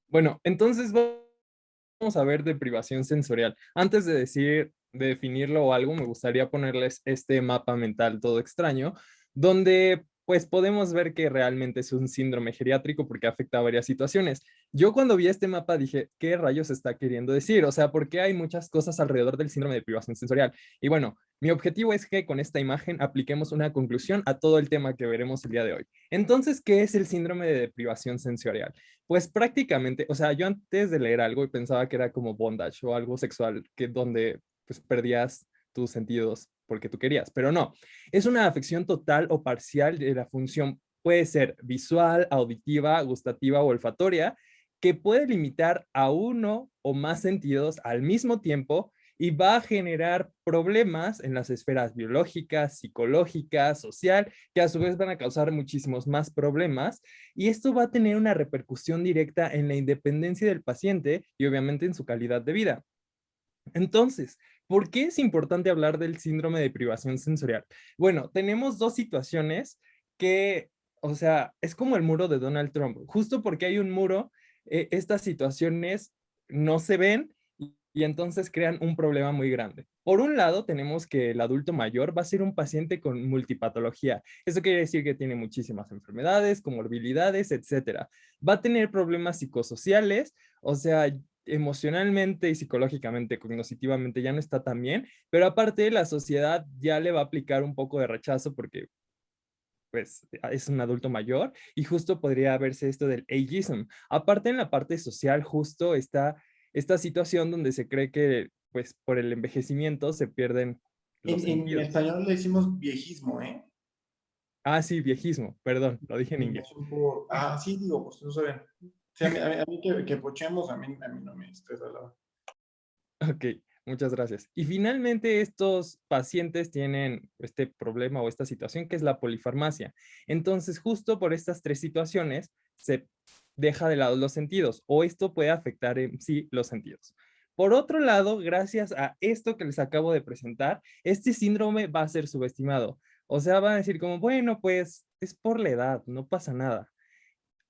Bueno, entonces vamos a ver deprivación sensorial. Antes de definirlo o algo, me gustaría ponerles este mapa mental todo extraño, donde pues podemos ver que realmente es un síndrome geriátrico porque afecta a varias situaciones. Yo cuando vi este mapa dije, ¿qué rayos está queriendo decir? O sea, ¿por qué hay muchas cosas alrededor del síndrome de privación sensorial? Y bueno, mi objetivo es que con esta imagen apliquemos una conclusión a todo el tema que veremos el día de hoy. Entonces, ¿qué es el síndrome de deprivación sensorial? Pues prácticamente, o sea, yo antes de leer algo y pensaba que era como bondage o algo sexual, que donde pues perdías tus sentidos porque tú querías, pero no, es una afección total o parcial de la función, puede ser visual, auditiva, gustativa o olfatoria, que puede limitar a uno o más sentidos al mismo tiempo y va a generar problemas en las esferas biológicas, psicológicas, social, que a su vez van a causar muchísimos más problemas y esto va a tener una repercusión directa en la independencia del paciente y obviamente en su calidad de vida. Entonces, ¿por qué es importante hablar del síndrome de privación sensorial? Bueno, tenemos dos situaciones que, o sea, es como el muro de Donald Trump. Justo porque hay un muro, estas situaciones no se ven y entonces crean un problema muy grande. Por un lado, tenemos que el adulto mayor va a ser un paciente con multipatología. Eso quiere decir que tiene muchísimas enfermedades, comorbilidades, etcétera. Va a tener problemas psicosociales, o sea, emocionalmente y psicológicamente, cognitivamente ya no está tan bien, pero aparte la sociedad ya le va a aplicar un poco de rechazo porque pues es un adulto mayor y justo podría verse esto del ageism. Aparte en la parte social justo está esta situación donde se cree que pues por el envejecimiento se pierden los En sentidos. español le decimos viejismo, ¿eh? Sí, viejismo, perdón, lo dije en inglés. Sí, digo, pues no saben. Sí, a mí que pochemos, a mí no me estresa la... Ok, muchas gracias. Y finalmente estos pacientes tienen este problema o esta situación que es la polifarmacia. Entonces, justo por estas tres situaciones se deja de lado los sentidos o esto puede afectar en sí los sentidos. Por otro lado, gracias a esto que les acabo de presentar, este síndrome va a ser subestimado. O sea, van a decir como, bueno, pues es por la edad, no pasa nada.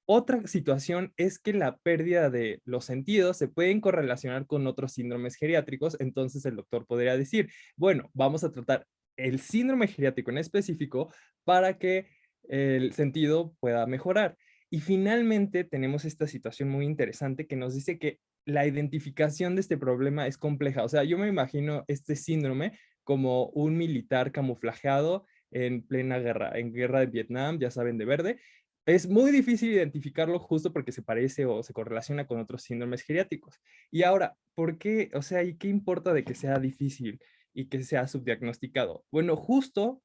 Otra situación es que la pérdida de los sentidos se pueden correlacionar con otros síndromes geriátricos, entonces el doctor podría decir, bueno, vamos a tratar el síndrome geriátrico en específico para que el sentido pueda mejorar. Y finalmente tenemos esta situación muy interesante que nos dice que la identificación de este problema es compleja. O sea, yo me imagino este síndrome como un militar camuflajeado en plena guerra, en guerra de Vietnam, ya saben, de verde, es muy difícil identificarlo justo porque se parece o se correlaciona con otros síndromes geriátricos. Y ahora, ¿por qué? O sea, ¿y qué importa de que sea difícil y que sea subdiagnosticado? Bueno, justo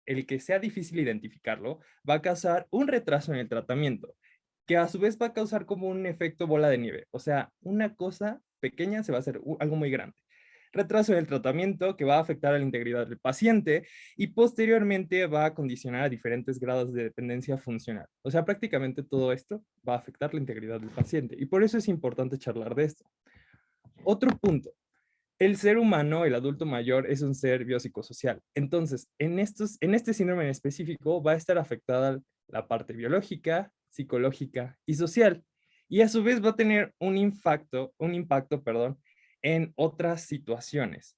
el que sea difícil identificarlo va a causar un retraso en el tratamiento, que a su vez va a causar como un efecto bola de nieve. O sea, una cosa pequeña se va a hacer algo muy grande. Retraso en el tratamiento que va a afectar a la integridad del paciente y posteriormente va a condicionar a diferentes grados de dependencia funcional. O sea, prácticamente todo esto va a afectar la integridad del paciente y por eso es importante charlar de esto. Otro punto. El ser humano, el adulto mayor, es un ser biopsicosocial. Entonces, en este síndrome en específico va a estar afectada la parte biológica, psicológica y social. Y a su vez va a tener un impacto, perdón, en otras situaciones.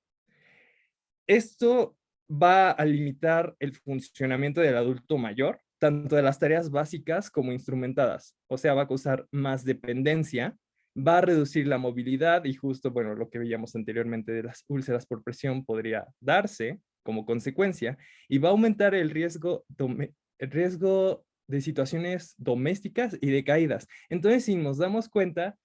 Esto va a limitar el funcionamiento del adulto mayor, tanto de las tareas básicas como instrumentadas. O sea, va a causar más dependencia, va a reducir la movilidad y justo, bueno, lo que veíamos anteriormente de las úlceras por presión podría darse como consecuencia y va a aumentar el riesgo de situaciones domésticas y de caídas. Entonces, si nos damos cuenta,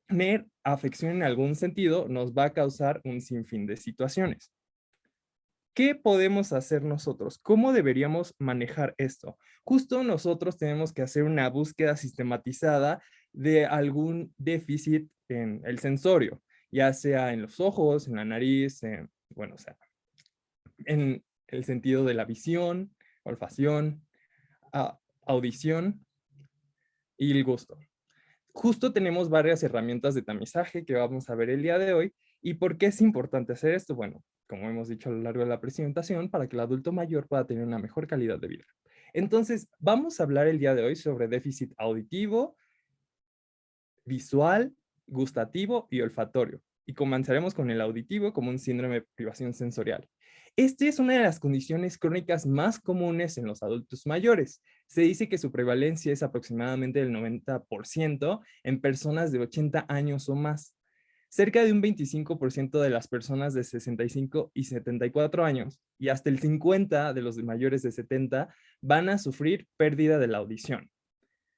tener afección en algún sentido nos va a causar un sinfín de situaciones. ¿Qué podemos hacer nosotros? ¿Cómo deberíamos manejar esto? Justo nosotros tenemos que hacer una búsqueda sistematizada de algún déficit en el sensorio, ya sea en los ojos, en la nariz, bueno, o sea, en el sentido de la visión, olfacción, audición y el gusto. Justo tenemos varias herramientas de tamizaje que vamos a ver el día de hoy. ¿Y por qué es importante hacer esto? Bueno, como hemos dicho a lo largo de la presentación, para que el adulto mayor pueda tener una mejor calidad de vida. Entonces, vamos a hablar el día de hoy sobre déficit auditivo, visual, gustativo y olfatorio. Y comenzaremos con el auditivo como un síndrome de privación sensorial. Esta es una de las condiciones crónicas más comunes en los adultos mayores. Se dice que su prevalencia es aproximadamente del 90% en personas de 80 años o más. Cerca de un 25% de las personas de 65 y 74 años y hasta el 50% de los mayores de 70 van a sufrir pérdida de la audición.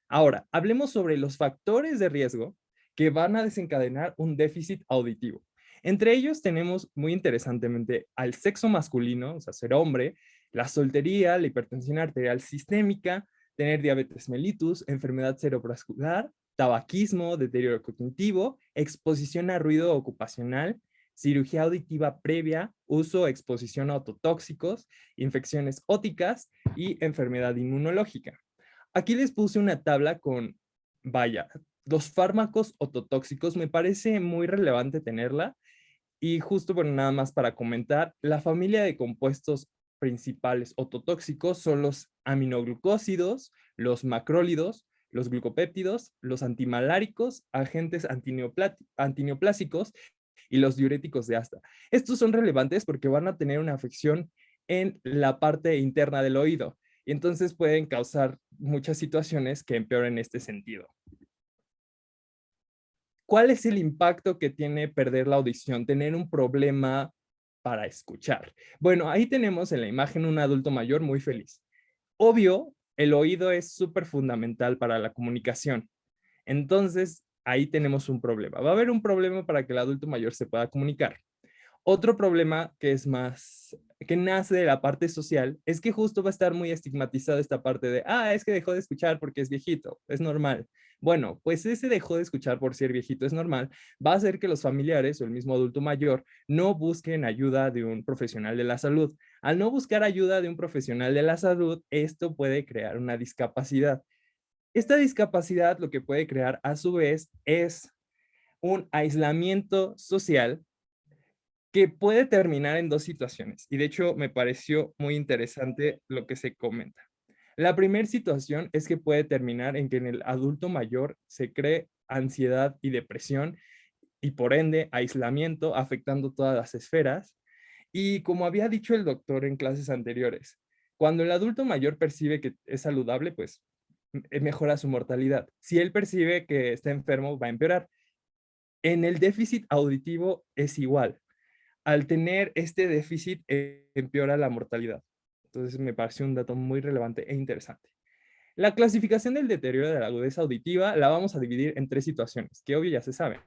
Ahora, hablemos sobre los factores de riesgo que van a desencadenar un déficit auditivo. Entre ellos tenemos muy interesantemente al sexo masculino, o sea, ser hombre, la soltería, la hipertensión arterial sistémica, tener diabetes mellitus, enfermedad cerebrovascular, tabaquismo, deterioro cognitivo, exposición a ruido ocupacional, cirugía auditiva previa, uso o exposición a ototóxicos, infecciones óticas y enfermedad inmunológica. Aquí les puse una tabla con, vaya, los fármacos ototóxicos. Me parece muy relevante tenerla. Y justo, bueno, nada más para comentar, la familia de compuestos principales ototóxicos son los aminoglucósidos, los macrólidos, los glucopéptidos, los antimaláricos, agentes antineoplásicos y los diuréticos de asta. Estos son relevantes porque van a tener una afección en la parte interna del oído y entonces pueden causar muchas situaciones que empeoren este sentido. ¿Cuál es el impacto que tiene perder la audición, tener un problema para escuchar? Bueno, ahí tenemos en la imagen un adulto mayor muy feliz. Obvio, el oído es súper fundamental para la comunicación. Entonces, ahí tenemos un problema. Va a haber un problema para que el adulto mayor se pueda comunicar. Otro problema que es más, que nace de la parte social, es que justo va a estar muy estigmatizada esta parte de, es que dejó de escuchar porque es viejito, es normal. Bueno, pues ese dejó de escuchar por ser viejito es normal, va a hacer que los familiares o el mismo adulto mayor no busquen ayuda de un profesional de la salud. Al no buscar ayuda de un profesional de la salud, esto puede crear una discapacidad. Esta discapacidad lo que puede crear a su vez es un aislamiento social que puede terminar en dos situaciones. Y de hecho me pareció muy interesante lo que se comenta. La primera situación es que puede terminar en que en el adulto mayor se cree ansiedad y depresión y por ende aislamiento afectando todas las esferas. Y como había dicho el doctor en clases anteriores, cuando el adulto mayor percibe que es saludable, pues mejora su mortalidad. Si él percibe que está enfermo, va a empeorar. En el déficit auditivo es igual. Al tener este déficit, empeora la mortalidad. Entonces me pareció un dato muy relevante e interesante. La clasificación del deterioro de la agudeza auditiva la vamos a dividir en tres situaciones, que obvio ya se saben.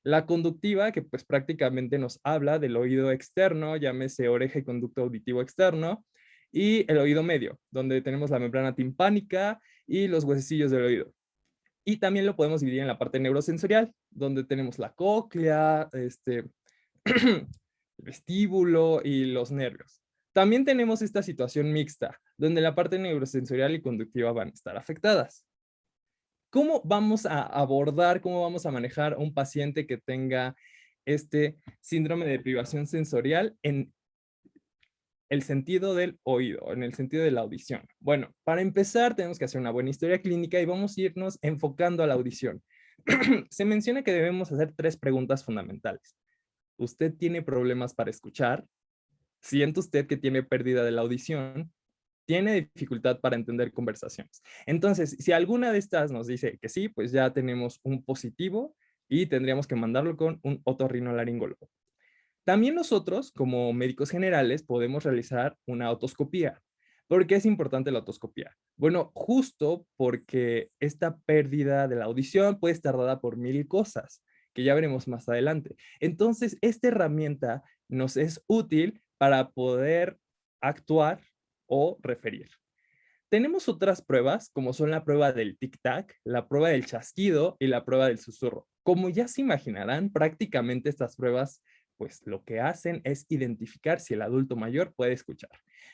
La conductiva, que pues prácticamente nos habla del oído externo, llámese oreja y conducto auditivo externo, y el oído medio, donde tenemos la membrana timpánica y los huesecillos del oído. Y también lo podemos dividir en la parte neurosensorial, donde tenemos la cóclea, el vestíbulo y los nervios. También tenemos esta situación mixta, donde la parte neurosensorial y conductiva van a estar afectadas. ¿Cómo vamos a abordar, cómo vamos a manejar a un paciente que tenga este síndrome de privación sensorial en el sentido del oído, en el sentido de la audición? Bueno, para empezar tenemos que hacer una buena historia clínica y vamos a irnos enfocando a la audición. Se menciona que debemos hacer tres preguntas fundamentales. ¿Usted tiene problemas para escuchar? ¿Siente usted que tiene pérdida de la audición? ¿Tiene dificultad para entender conversaciones? Entonces, si alguna de estas nos dice que sí, pues ya tenemos un positivo y tendríamos que mandarlo con un otorrinolaringólogo. También nosotros, como médicos generales, podemos realizar una otoscopía. ¿Por qué es importante la otoscopía? Bueno, justo porque esta pérdida de la audición puede estar dada por 1000 cosas. que ya veremos más adelante. Entonces, esta herramienta nos es útil para poder actuar o referir. Tenemos otras pruebas, como son la prueba del tic-tac, la prueba del chasquido y la prueba del susurro. Como ya se imaginarán, prácticamente estas pruebas, pues lo que hacen es identificar si el adulto mayor puede escuchar.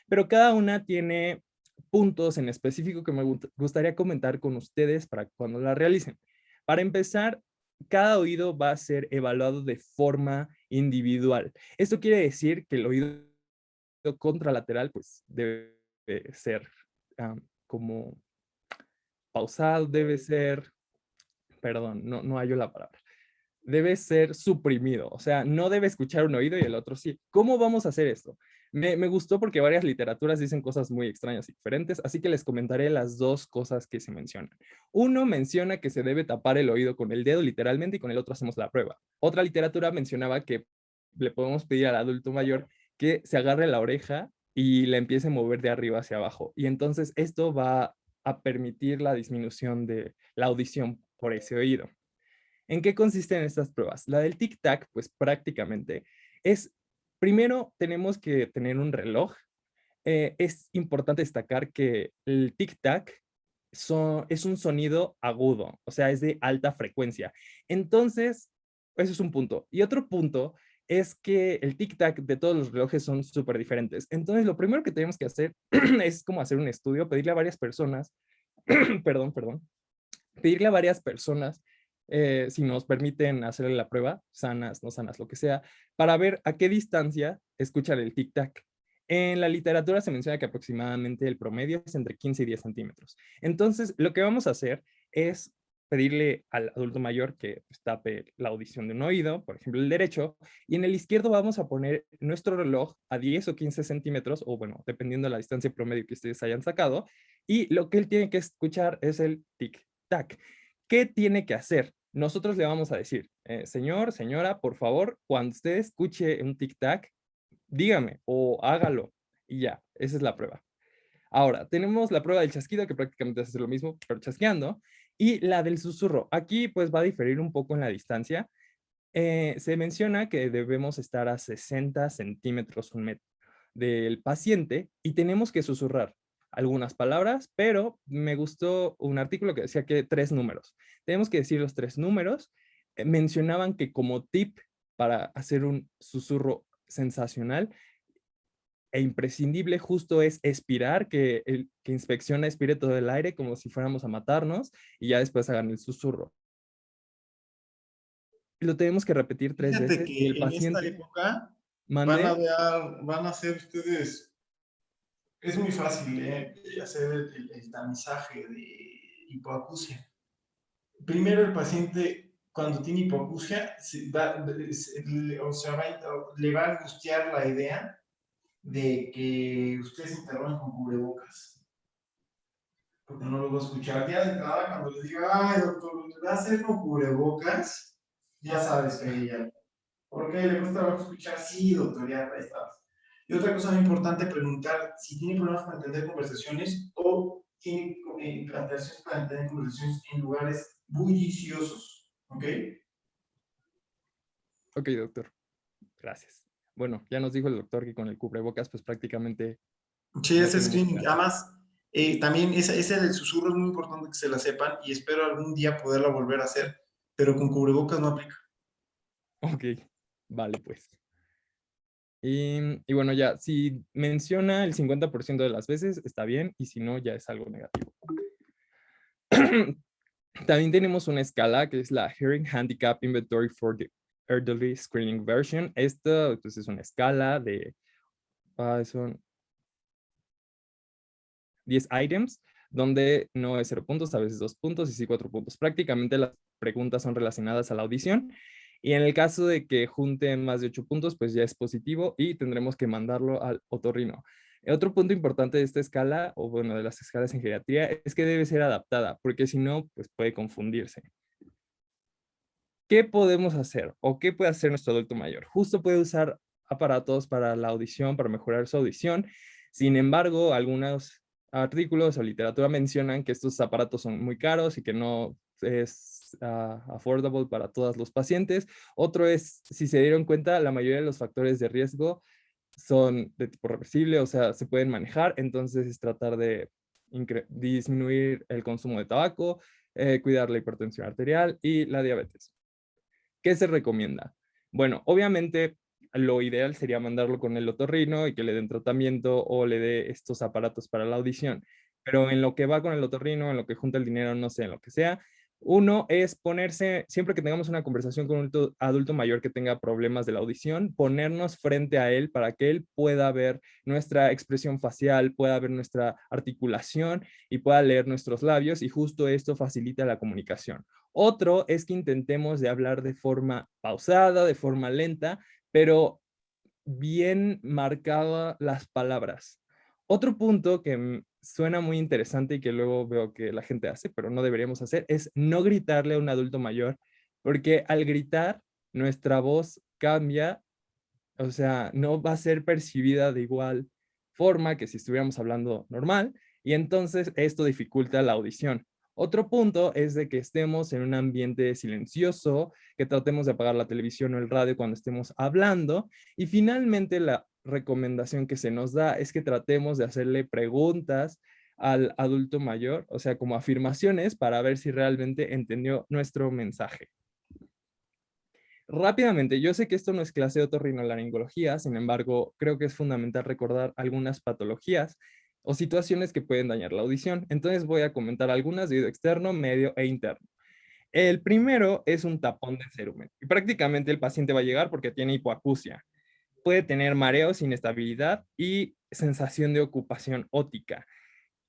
Pero cada una tiene puntos en específico que me gustaría comentar con ustedes para cuando la realicen. Para empezar, cada oído va a ser evaluado de forma individual. Esto quiere decir que el oído contralateral, pues, debe ser como pausado, debe ser, perdón, no hallo la palabra, debe ser suprimido, o sea, no debe escuchar un oído y el otro sí. ¿Cómo vamos a hacer esto? Me gustó porque varias literaturas dicen cosas muy extrañas y diferentes, así que les comentaré las dos cosas que se mencionan. Uno menciona que se debe tapar el oído con el dedo literalmente y con el otro hacemos la prueba. Otra literatura mencionaba que le podemos pedir al adulto mayor que se agarre la oreja y la empiece a mover de arriba hacia abajo. Y entonces esto va a permitir la disminución de la audición por ese oído. ¿En qué consisten estas pruebas? La del tic-tac, pues prácticamente es, primero tenemos que tener un reloj. Es importante destacar que el tic-tac es un sonido agudo, o sea, es de alta frecuencia. Entonces, eso es un punto. Y otro punto es que el tic-tac de todos los relojes son súper diferentes. Entonces, lo primero que tenemos que hacer es como hacer un estudio, pedirle a varias personas, perdón, pedirle a varias personas si nos permiten hacerle la prueba, sanas, no sanas, lo que sea, para ver a qué distancia escuchar el tic-tac. En la literatura se menciona que aproximadamente el promedio es entre 15 y 10 centímetros. Entonces, lo que vamos a hacer es pedirle al adulto mayor que pues, tape la audición de un oído, por ejemplo el derecho, y en el izquierdo vamos a poner nuestro reloj a 10 o 15 centímetros, o bueno, dependiendo de la distancia promedio que ustedes hayan sacado, y lo que él tiene que escuchar es el tic-tac. ¿Qué tiene que hacer? Nosotros le vamos a decir, señor, señora, por favor, cuando usted escuche un tic-tac, dígame o hágalo, y ya, esa es la prueba. Ahora, tenemos la prueba del chasquido, que prácticamente es lo mismo, pero chasqueando, y la del susurro. Aquí pues va a diferir un poco en la distancia. Se menciona que debemos estar a 60 centímetros, un metro del paciente y tenemos que susurrar algunas palabras, pero me gustó un artículo que decía que 3 números. Tenemos que decir los 3 números. Mencionaban que como tip para hacer un susurro sensacional e imprescindible justo es expirar, que el que inspecciona expire todo el aire como si fuéramos a matarnos y ya después hagan el susurro. Lo tenemos que repetir 3 Fíjate veces y que el en esta paciente época mande. van a hacer ustedes, es muy fácil hacer el tamizaje de hipoacusia. Primero el paciente cuando tiene hipoacusia le va a angustiar la idea de que usted se interroga con cubrebocas, porque no lo va a escuchar. Ya de entrada, cuando le diga, ay, doctor, ¿lo va a hacer con cubrebocas? Ya sabes que ahí ya. ¿Por qué le cuesta trabajo escuchar? Sí, doctor, ya ahí está. Y otra cosa muy importante, preguntar si tiene problemas para entender conversaciones o tiene planteaciones para entender conversaciones en lugares bulliciosos, ¿ok? Ok, doctor. Gracias. Bueno, ya nos dijo el doctor que con el cubrebocas, pues prácticamente Sí, no ese tenemos screening. que... Además, también ese del susurro es muy importante que se la sepan y espero algún día poderla volver a hacer, pero con cubrebocas no aplica. Ok, vale, pues. Y bueno, ya, si menciona el 50% de las veces, está bien, y si no, ya es algo negativo. También tenemos una escala que es la Hearing Handicap Inventory for the Elderly Screening Version. Esto pues, es una escala de son 10 items, donde no es 0 puntos, a veces 2 puntos y sí 4 puntos. Prácticamente las preguntas son relacionadas a la audición. Y en el caso de que junten más de 8 puntos, pues ya es positivo y tendremos que mandarlo al otorrino. Otro punto importante de esta escala, o bueno, de las escalas en geriatría, es que debe ser adaptada, porque si no, pues puede confundirse. ¿Qué podemos hacer o qué puede hacer nuestro adulto mayor? Justo puede usar aparatos para la audición, para mejorar su audición. Sin embargo, algunos artículos o literatura mencionan que estos aparatos son muy caros y que no es affordable para todos los pacientes. Otro es, si se dieron cuenta, la mayoría de los factores de riesgo son de tipo reversible, o sea, se pueden manejar, entonces es tratar de disminuir el consumo de tabaco, cuidar la hipertensión arterial y la diabetes. ¿Qué se recomienda? Bueno, obviamente lo ideal sería mandarlo con el otorrino y que le den tratamiento o le dé estos aparatos para la audición. Pero en lo que va con el otorrino, en lo que junta el dinero, no sé, en lo que sea, uno es ponerse, siempre que tengamos una conversación con un adulto mayor que tenga problemas de la audición, ponernos frente a él para que él pueda ver nuestra expresión facial, pueda ver nuestra articulación y pueda leer nuestros labios, y justo esto facilita la comunicación. Otro es que intentemos de hablar de forma pausada, de forma lenta, pero bien marcada las palabras. Otro punto que suena muy interesante y que luego veo que la gente hace, pero no deberíamos hacer, es no gritarle a un adulto mayor, porque al gritar nuestra voz cambia, o sea, no va a ser percibida de igual forma que si estuviéramos hablando normal, y entonces esto dificulta la audición. Otro punto es de que estemos en un ambiente silencioso, que tratemos de apagar la televisión o el radio cuando estemos hablando. Y finalmente, la recomendación que se nos da es que tratemos de hacerle preguntas al adulto mayor, o sea, como afirmaciones para ver si realmente entendió nuestro mensaje. Rápidamente, yo sé que esto no es clase de otorrinolaringología, sin embargo, creo que es fundamental recordar algunas patologías o situaciones que pueden dañar la audición. Entonces voy a comentar algunas de oído externo, medio e interno. El primero es un tapón de cerumen. Y prácticamente el paciente va a llegar porque tiene hipoacusia. Puede tener mareos, inestabilidad y sensación de ocupación óptica.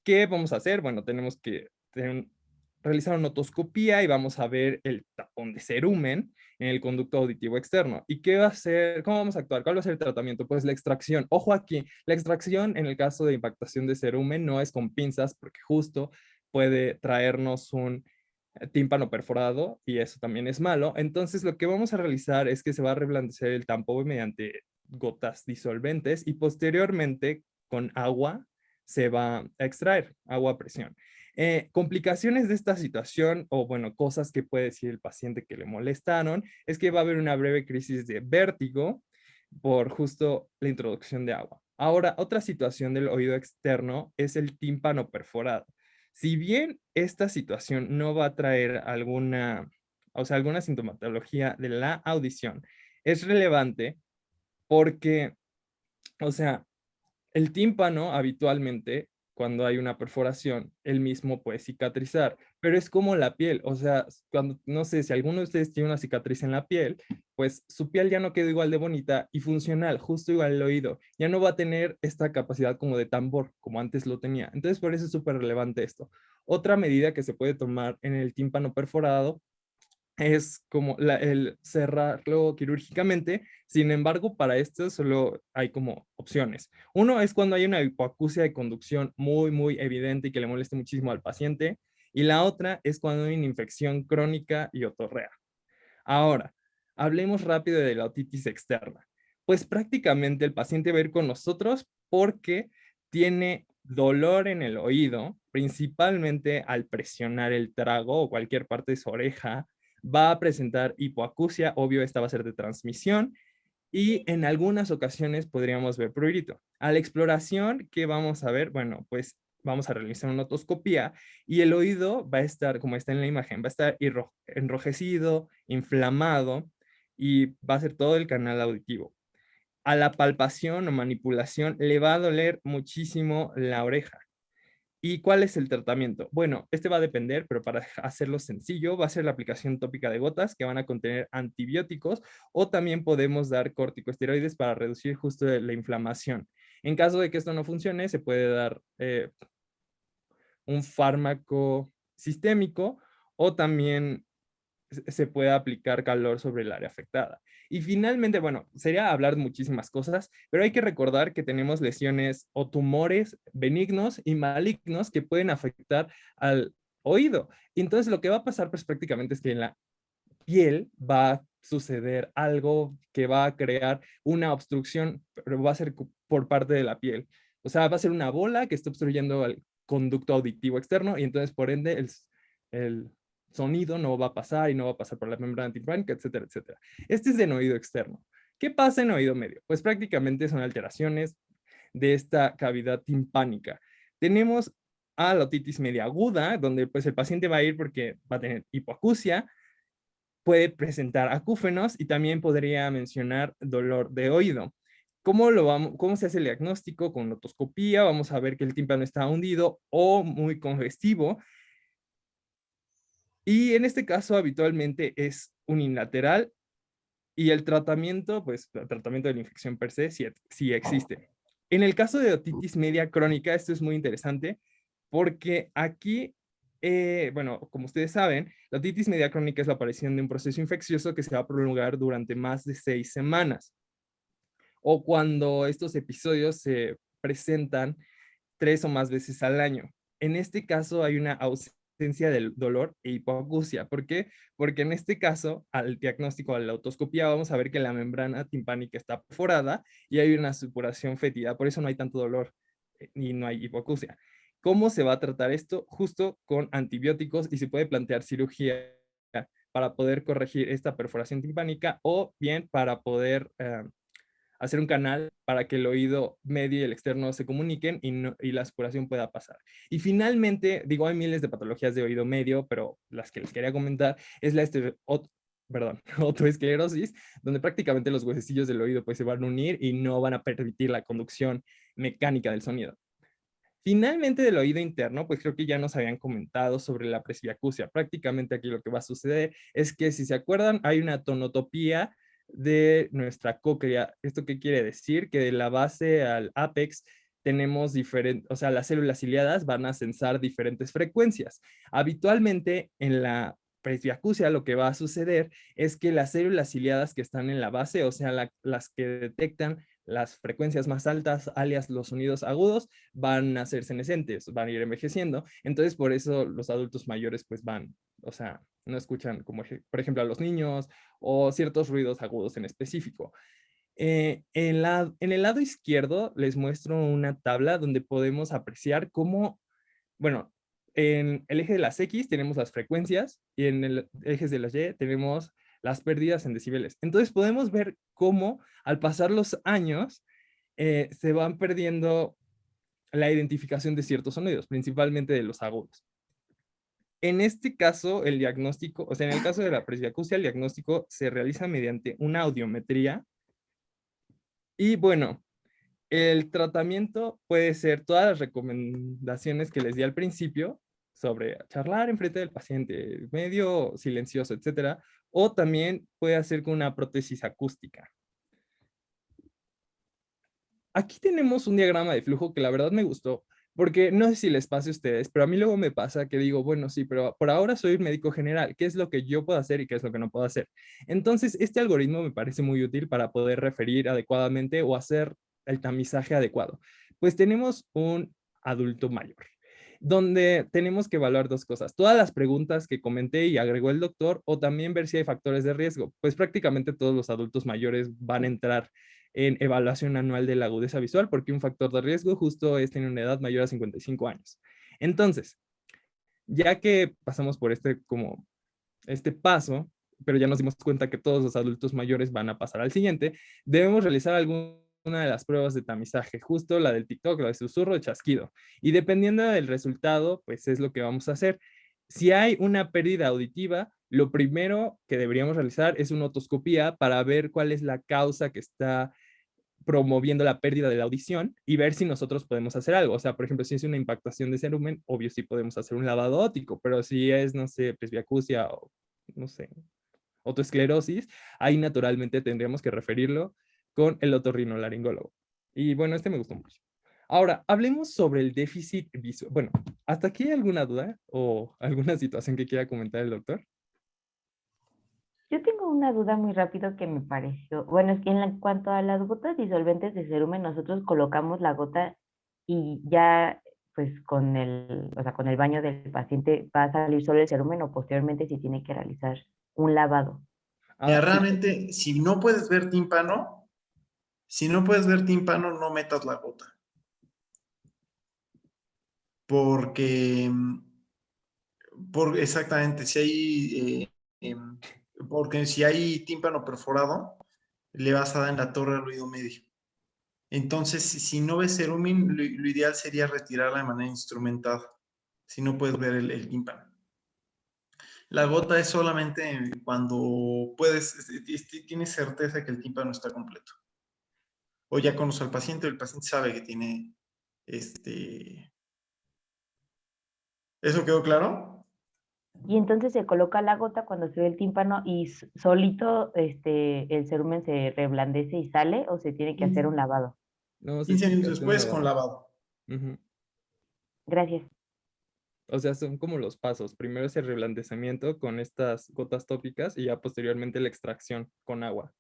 ¿Qué vamos a hacer? Bueno, tenemos que realizar una otoscopía y vamos a ver el tapón de cerumen en el conducto auditivo externo. ¿Y qué va a ser? ¿Cómo vamos a actuar? ¿Cuál va a ser el tratamiento? Pues la extracción. Ojo aquí, la extracción en el caso de impactación de cerumen no es con pinzas porque justo puede traernos un tímpano perforado y eso también es malo. Entonces lo que vamos a realizar es que se va a reblandecer el tampón mediante gotas disolventes y posteriormente con agua se va a extraer, agua a presión. Complicaciones de esta situación, o bueno, cosas que puede decir el paciente que le molestaron, es que va a haber una breve crisis de vértigo por justo la introducción de agua. Ahora, otra situación del oído externo es el tímpano perforado. Si bien esta situación no va a traer alguna, o sea, alguna sintomatología de la audición, es relevante porque, o sea, el tímpano habitualmente, cuando hay una perforación, él mismo puede cicatrizar, pero es como la piel, o sea, cuando, no sé, si alguno de ustedes tiene una cicatriz en la piel, pues su piel ya no quedó igual de bonita y funcional, justo igual el oído, ya no va a tener esta capacidad como de tambor, como antes lo tenía. Entonces, por eso es súper relevante esto. Otra medida que se puede tomar en el tímpano perforado es como el cerrarlo quirúrgicamente. Sin embargo, para esto solo hay como opciones. Uno es cuando hay una hipoacusia de conducción muy, muy evidente y que le moleste muchísimo al paciente. Y la otra es cuando hay una infección crónica y otorrea. Ahora, hablemos rápido de la otitis externa. Pues prácticamente el paciente va a ir con nosotros porque tiene dolor en el oído, principalmente al presionar el trago o cualquier parte de su oreja. Va a presentar hipoacusia, obvio, esta va a ser de transmisión, y en algunas ocasiones podríamos ver prurito. A la exploración, ¿qué vamos a ver? Bueno, pues vamos a realizar una otoscopía y el oído va a estar, como está en la imagen, va a estar enrojecido, inflamado y va a ser todo el canal auditivo. A la palpación o manipulación le va a doler muchísimo la oreja. ¿Y cuál es el tratamiento? Bueno, este va a depender, pero para hacerlo sencillo, va a ser la aplicación tópica de gotas que van a contener antibióticos, o también podemos dar corticosteroides para reducir justo la inflamación. En caso de que esto no funcione, se puede dar un fármaco sistémico, o también se puede aplicar calor sobre el área afectada. Y finalmente, bueno, sería hablar de muchísimas cosas, pero hay que recordar que tenemos lesiones o tumores benignos y malignos que pueden afectar al oído. Y entonces lo que va a pasar pues prácticamente es que en la piel va a suceder algo que va a crear una obstrucción, pero va a ser por parte de la piel. O sea, va a ser una bola que está obstruyendo el conducto auditivo externo y entonces por ende el sonido no va a pasar y no va a pasar por la membrana timpánica, etcétera, etcétera. Este es en oído externo. ¿Qué pasa en oído medio? Pues prácticamente son alteraciones de esta cavidad timpánica. Tenemos a la otitis media aguda, donde pues el paciente va a ir porque va a tener hipoacusia, puede presentar acúfenos y también podría mencionar dolor de oído. ¿Cómo se hace el diagnóstico? Con otoscopía vamos a ver que el tímpano está hundido o muy congestivo. Y en este caso habitualmente es unilateral y el tratamiento, pues el tratamiento de la infección per se sí existe. En el caso de otitis media crónica, esto es muy interesante porque aquí, bueno, como ustedes saben, la otitis media crónica es la aparición de un proceso infeccioso que se va a prolongar durante más de 6 semanas. O cuando estos episodios se presentan 3 o más veces al año. En este caso hay una ausencia del dolor e hipoacusia. ¿Por qué? Porque en este caso, al diagnóstico, a la otoscopía, vamos a ver que la membrana timpánica está perforada y hay una supuración fétida. Por eso no hay tanto dolor y no hay hipoacusia. ¿Cómo se va a tratar esto? Justo con antibióticos y se puede plantear cirugía para poder corregir esta perforación timpánica o bien para poder hacer un canal para que el oído medio y el externo se comuniquen y la supuración pueda pasar. Y finalmente, digo, hay miles de patologías de oído medio, pero las que les quería comentar es la otoesclerosis, donde prácticamente los huesecillos del oído pues se van a unir y no van a permitir la conducción mecánica del sonido. Finalmente, del oído interno, pues creo que ya nos habían comentado sobre la presbiacusia. Prácticamente aquí lo que va a suceder es que, si se acuerdan, hay una tonotopía de nuestra cóclea. ¿Esto qué quiere decir? Que de la base al ápex tenemos diferentes, o sea, las células ciliadas van a sensar diferentes frecuencias. Habitualmente en la presbiacusia lo que va a suceder es que las células ciliadas que están en la base, o sea, las que detectan las frecuencias más altas, alias los sonidos agudos, van a ser senescentes, van a ir envejeciendo. Entonces, por eso los adultos mayores pues van, o sea, no escuchan como, por ejemplo, a los niños o ciertos ruidos agudos en específico. En el lado izquierdo les muestro una tabla donde podemos apreciar cómo, bueno, en el eje de las X tenemos las frecuencias y en el eje de las Y tenemos las pérdidas en decibeles. Entonces podemos ver cómo al pasar los años se van perdiendo la identificación de ciertos sonidos, principalmente de los agudos. En este caso, el diagnóstico, o sea, en el caso de la presbiacusia, el diagnóstico se realiza mediante una audiometría. Y bueno, el tratamiento puede ser todas las recomendaciones que les di al principio sobre charlar enfrente del paciente, medio silencioso, etcétera, o también puede hacer con una prótesis acústica. Aquí tenemos un diagrama de flujo que la verdad me gustó, porque no sé si les pase a ustedes, pero a mí luego me pasa que digo, bueno, sí, pero por ahora soy un médico general, ¿qué es lo que yo puedo hacer y qué es lo que no puedo hacer? Entonces, este algoritmo me parece muy útil para poder referir adecuadamente o hacer el tamizaje adecuado. Pues tenemos un adulto mayor, donde tenemos que evaluar dos cosas: todas las preguntas que comenté y agregó el doctor, o también ver si hay factores de riesgo. Pues prácticamente todos los adultos mayores van a entrar en evaluación anual de la agudeza visual, porque un factor de riesgo justo es tener una edad mayor a 55 años. Entonces, ya que pasamos por este paso, pero ya nos dimos cuenta que todos los adultos mayores van a pasar al siguiente, debemos realizar alguna de las pruebas de tamizaje, justo la del TikTok, la de susurro, de chasquido. Y dependiendo del resultado, pues es lo que vamos a hacer. Si hay una pérdida auditiva, lo primero que deberíamos realizar es una otoscopía para ver cuál es la causa que está promoviendo la pérdida de la audición y ver si nosotros podemos hacer algo. O sea, por ejemplo, si es una impactación de cerumen, obvio sí podemos hacer un lavado óptico, pero si es, no sé, presbiacusia o, no sé, otoesclerosis, ahí naturalmente tendríamos que referirlo con el otorrinolaringólogo. Y bueno, este me gustó mucho. Ahora, hablemos sobre el déficit visual. Bueno, ¿hasta aquí hay alguna duda o alguna situación que quiera comentar el doctor? Yo tengo una duda muy rápido que me pareció. Bueno, es que en cuanto a las gotas disolventes de cerumen, nosotros colocamos la gota y ya, pues con o sea, con el baño del paciente va a salir solo el cerumen, o posteriormente se tiene que realizar un lavado. Mira, Sí. realmente, si no puedes ver tímpano, no metas la gota. Porque Exactamente, si hay, porque si hay tímpano perforado, le vas a dar en la torre del oído medio. Entonces, si no ves cerumen, lo ideal sería retirarla de manera instrumentada, si no puedes ver el tímpano. La gota es solamente cuando tienes certeza que el tímpano está completo. O ya conoce al paciente, el paciente sabe que tiene ¿Eso quedó claro? Y entonces se coloca la gota cuando se ve el tímpano y solito el cerumen se reblandece y sale, o se tiene que hacer un lavado. No, se 15 tiene que minutos hacer un después con lavado. lavado. Ujú. Gracias. O sea, son como los pasos. Primero es el reblandecimiento con estas gotas tópicas y ya posteriormente la extracción con agua.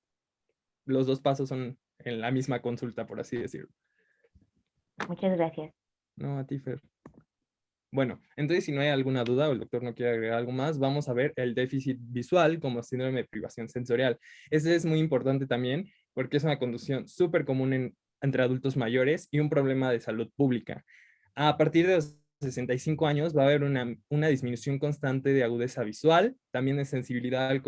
Los dos pasos son en la misma consulta, por así decirlo. Muchas gracias. No, a ti, Fer. Bueno, entonces si no hay alguna duda o el doctor no quiere agregar algo más, vamos a ver el déficit visual como síndrome de privación sensorial. Ese es muy importante también porque es una condición súper común entre adultos mayores y un problema de salud pública. A partir de los 65 años va a haber una disminución constante de agudeza visual, también de sensibilidad al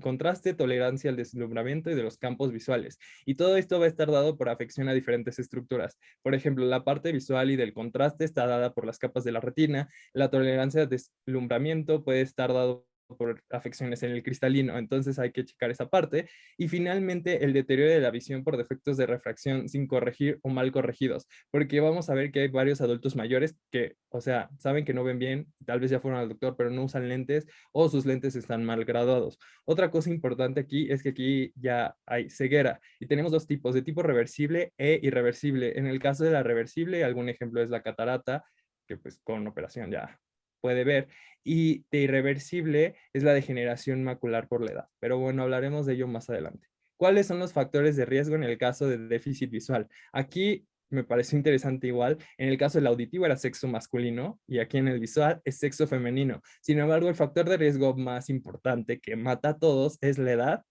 contraste, tolerancia al deslumbramiento y de los campos visuales. Y todo esto va a estar dado por afección a diferentes estructuras. Por ejemplo, la parte visual y del contraste está dada por las capas de la retina, la tolerancia al deslumbramiento puede estar dado por afecciones en el cristalino, entonces hay que checar esa parte. Y finalmente, el deterioro de la visión por defectos de refracción sin corregir o mal corregidos, porque vamos a ver que hay varios adultos mayores que, o sea, saben que no ven bien, tal vez ya fueron al doctor, pero no usan lentes o sus lentes están mal graduados. Otra cosa importante aquí es que aquí ya hay ceguera y tenemos dos tipos, de tipo reversible e irreversible. En el caso de la reversible, algún ejemplo es la catarata, que pues con operación ya puede ver, y de irreversible es la degeneración macular por la edad. Pero bueno, hablaremos de ello más adelante. ¿Cuáles son los factores de riesgo en el caso de déficit visual? Aquí me pareció interesante igual, en el caso del auditivo era sexo masculino y aquí en el visual es sexo femenino. Sin embargo, el factor de riesgo más importante que mata a todos es la edad,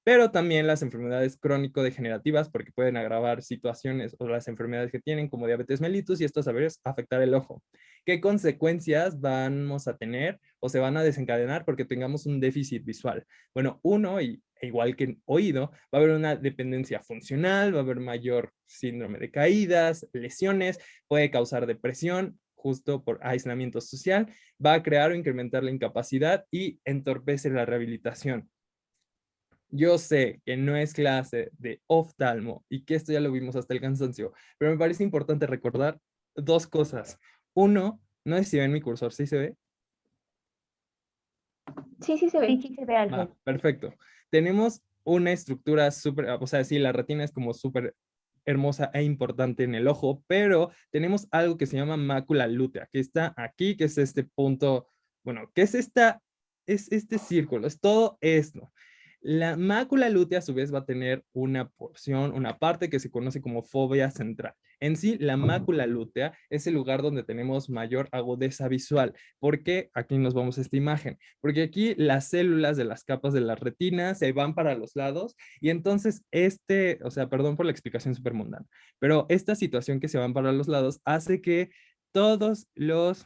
pero también las enfermedades crónico-degenerativas porque pueden agravar situaciones o las enfermedades que tienen como diabetes mellitus y esto a veces afectar el ojo. ¿Qué consecuencias vamos a tener o se van a desencadenar porque tengamos un déficit visual? Bueno, uno, igual que en oído, va a haber una dependencia funcional, va a haber mayor síndrome de caídas, lesiones, puede causar depresión, justo por aislamiento social, va a crear o incrementar la incapacidad y entorpece la rehabilitación. Yo sé que no es clase de oftalmo y que esto ya lo vimos hasta el cansancio, pero me parece importante recordar dos cosas. Uno, no sé si ven mi cursor, ¿sí se ve? Sí, sí se ve. Sí, sí se ve, Ángel. Perfecto. Tenemos una estructura súper, o sea, sí, la retina es como súper hermosa e importante en el ojo, pero tenemos algo que se llama mácula lútea, que está aquí, que es este punto, bueno, que es este círculo, es todo esto. La mácula lútea a su vez va a tener una porción, una parte que se conoce como fóvea central. En sí, la mácula lútea es el lugar donde tenemos mayor agudeza visual. ¿Por qué? Aquí nos vamos a esta imagen. Porque aquí las células de las capas de la retina se van para los lados y entonces o sea, perdón por la explicación súper mundana, pero esta situación que se van para los lados hace que todos los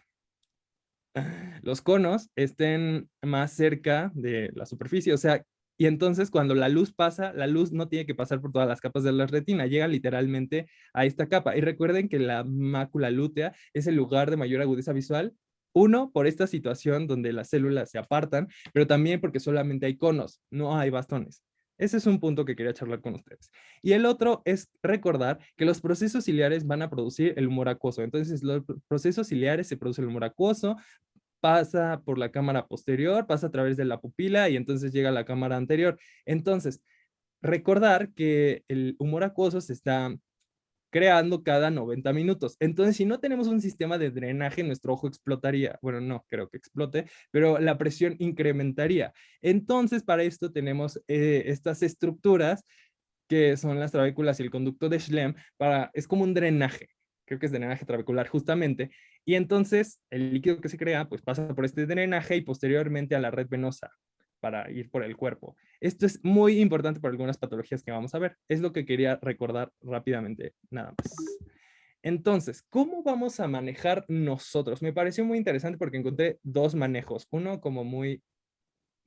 conos estén más cerca de la superficie, o sea, y entonces cuando la luz pasa, la luz no tiene que pasar por todas las capas de la retina, llega literalmente a esta capa. Y recuerden que la mácula lútea es el lugar de mayor agudeza visual, uno, por esta situación donde las células se apartan, pero también porque solamente hay conos, no hay bastones. Ese es un punto que quería charlar con ustedes. Y el otro es recordar que los procesos ciliares van a producir el humor acuoso. Entonces, los procesos ciliares se produce el humor acuoso, pasa por la cámara posterior, pasa a través de la pupila y entonces llega a la cámara anterior. Entonces, recordar que el humor acuoso se está creando cada 90 minutos. Entonces, si no tenemos un sistema de drenaje, nuestro ojo explotaría. Bueno, no creo que explote, pero la presión incrementaría. Entonces, para esto tenemos estas estructuras que son las trabéculas y el conducto de Schlemm, es como un drenaje, creo que es drenaje trabecular justamente, y entonces el líquido que se crea pues pasa por este drenaje y posteriormente a la red venosa para ir por el cuerpo. Esto es muy importante para algunas patologías que vamos a ver. Es lo que quería recordar rápidamente, nada más. Entonces, ¿cómo vamos a manejar nosotros? Me pareció muy interesante porque encontré dos manejos, uno como muy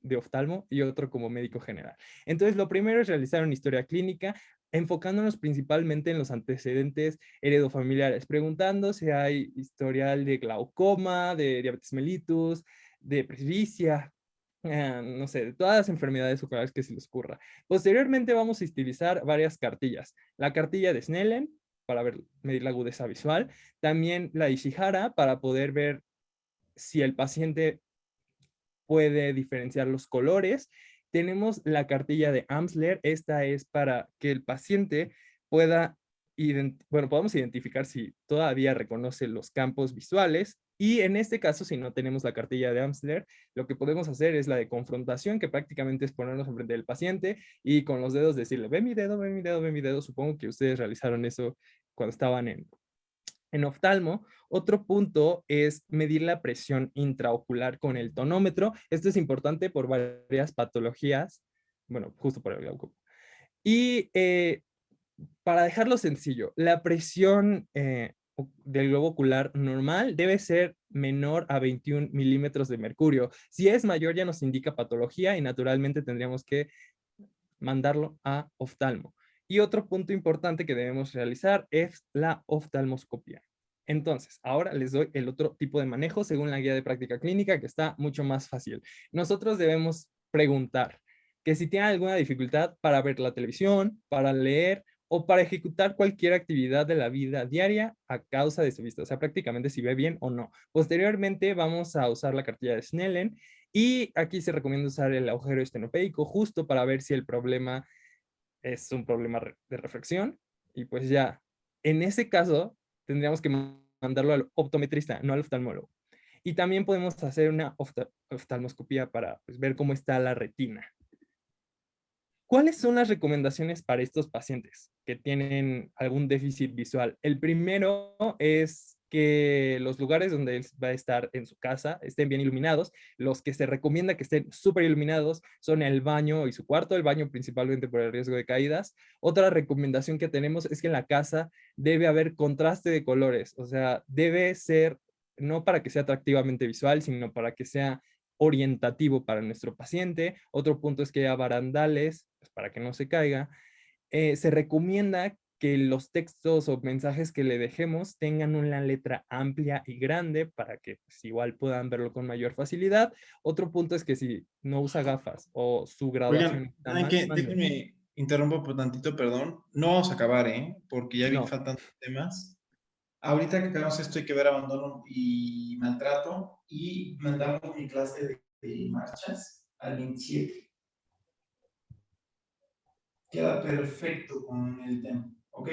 de oftalmo y otro como médico general. Entonces, lo primero es realizar una historia clínica, enfocándonos principalmente en los antecedentes heredofamiliares, preguntando si hay historial de glaucoma, de diabetes mellitus, de presbicia, no sé, de todas las enfermedades oculares que se les ocurra. Posteriormente vamos a utilizar varias cartillas. La cartilla de Snellen para medir la agudeza visual, también la Ishihara para poder ver si el paciente puede diferenciar los colores. Tenemos la cartilla de Amsler. Esta es para que el paciente pueda, podamos identificar si todavía reconoce los campos visuales. Y en este caso, si no tenemos la cartilla de Amsler, lo que podemos hacer es la de confrontación, que prácticamente es ponernos enfrente del paciente y con los dedos decirle, ve mi dedo, ve mi dedo, ve mi dedo. Supongo que ustedes realizaron eso cuando estaban en oftalmo. Otro punto es medir la presión intraocular con el tonómetro. Esto es importante por varias patologías, bueno, justo por el glaucoma. Y para dejarlo sencillo, la presión del globo ocular normal debe ser menor a 21 milímetros de mercurio. Si es mayor ya nos indica patología y naturalmente tendríamos que mandarlo a oftalmo. Y otro punto importante que debemos realizar es la oftalmoscopia. Entonces, ahora les doy el otro tipo de manejo según la guía de práctica clínica, que está mucho más fácil. Nosotros debemos preguntar que si tienen alguna dificultad para ver la televisión, para leer o para ejecutar cualquier actividad de la vida diaria a causa de su vista, o sea, prácticamente si ve bien o no. Posteriormente vamos a usar la cartilla de Snellen y aquí se recomienda usar el agujero estenopeico justo para ver si el problema es un problema de refracción. Y pues ya, en ese caso, tendríamos que mandarlo al optometrista, no al oftalmólogo. Y también podemos hacer una oftalmoscopía para pues, ver cómo está la retina. ¿Cuáles son las recomendaciones para estos pacientes que tienen algún déficit visual? El primero es que los lugares donde él va a estar en su casa estén bien iluminados. Los que se recomienda que estén súper iluminados son el baño y su cuarto, el baño principalmente por el riesgo de caídas. Otra recomendación que tenemos es que en la casa debe haber contraste de colores, o sea, debe ser no para que sea atractivamente visual, sino para que sea orientativo para nuestro paciente. Otro punto es que haya barandales, pues, para que no se caiga. Se recomienda que los textos o mensajes que le dejemos tengan una letra amplia y grande para que pues, igual puedan verlo con mayor facilidad. Otro punto es que si no usa gafas o su graduación Oigan, está mal, déjenme interrumpo por tantito, perdón. No vamos a acabar, ¿eh? Porque ya vi que no. faltan temas. Ahorita que acabamos esto hay que ver abandono y maltrato y mandamos mi clase de marchas al 27. Queda perfecto con el tema, ¿ok?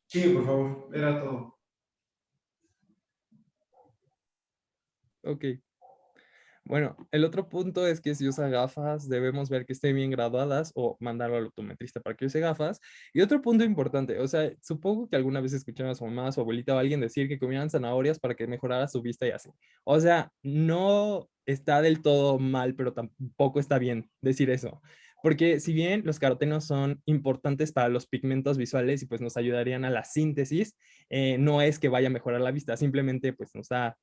Sí, por favor, era todo. Ok. Bueno, el otro punto es que si usa gafas, debemos ver que estén bien graduadas o mandarlo al optometrista para que use gafas. Y otro punto importante, o sea, supongo que alguna vez escucharon a su mamá, a su abuelita o a alguien decir que comieran zanahorias para que mejorara su vista y así. O sea, no está del todo mal, pero tampoco está bien decir eso. Porque si bien los carotenos son importantes para los pigmentos visuales y pues nos ayudarían a la síntesis, no es que vaya a mejorar la vista, simplemente pues nos da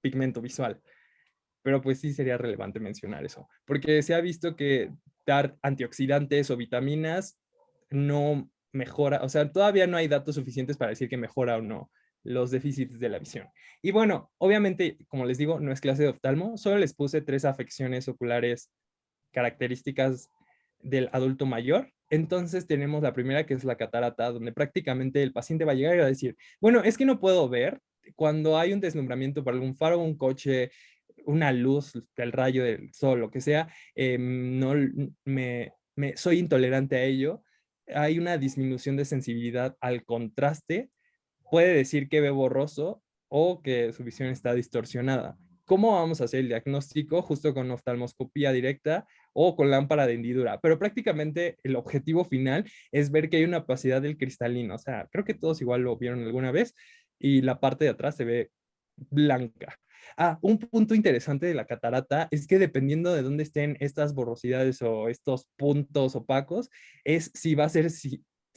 pigmento visual. Pero pues sí sería relevante mencionar eso, porque se ha visto que dar antioxidantes o vitaminas no mejora, o sea, todavía no hay datos suficientes para decir que mejora o no los déficits de la visión. Y bueno, obviamente, como les digo, no es clase de oftalmo, solo les puse 3 afecciones oculares características del adulto mayor. Entonces tenemos la primera, que es la catarata, donde prácticamente el paciente va a llegar y va a decir, bueno, es que no puedo ver cuando hay un deslumbramiento por algún faro, un coche, una luz del rayo del sol, lo que sea, no soy intolerante a ello. Hay una disminución de sensibilidad al contraste. Puede decir que ve borroso o que su visión está distorsionada. ¿Cómo vamos a hacer el diagnóstico? Justo con oftalmoscopía directa o con lámpara de hendidura. Pero prácticamente el objetivo final es ver que hay una opacidad del cristalino. O sea, creo que todos igual lo vieron alguna vez y la parte de atrás se ve blanca. Un punto interesante de la catarata es que dependiendo de dónde estén estas borrosidades o estos puntos opacos, es si va a ser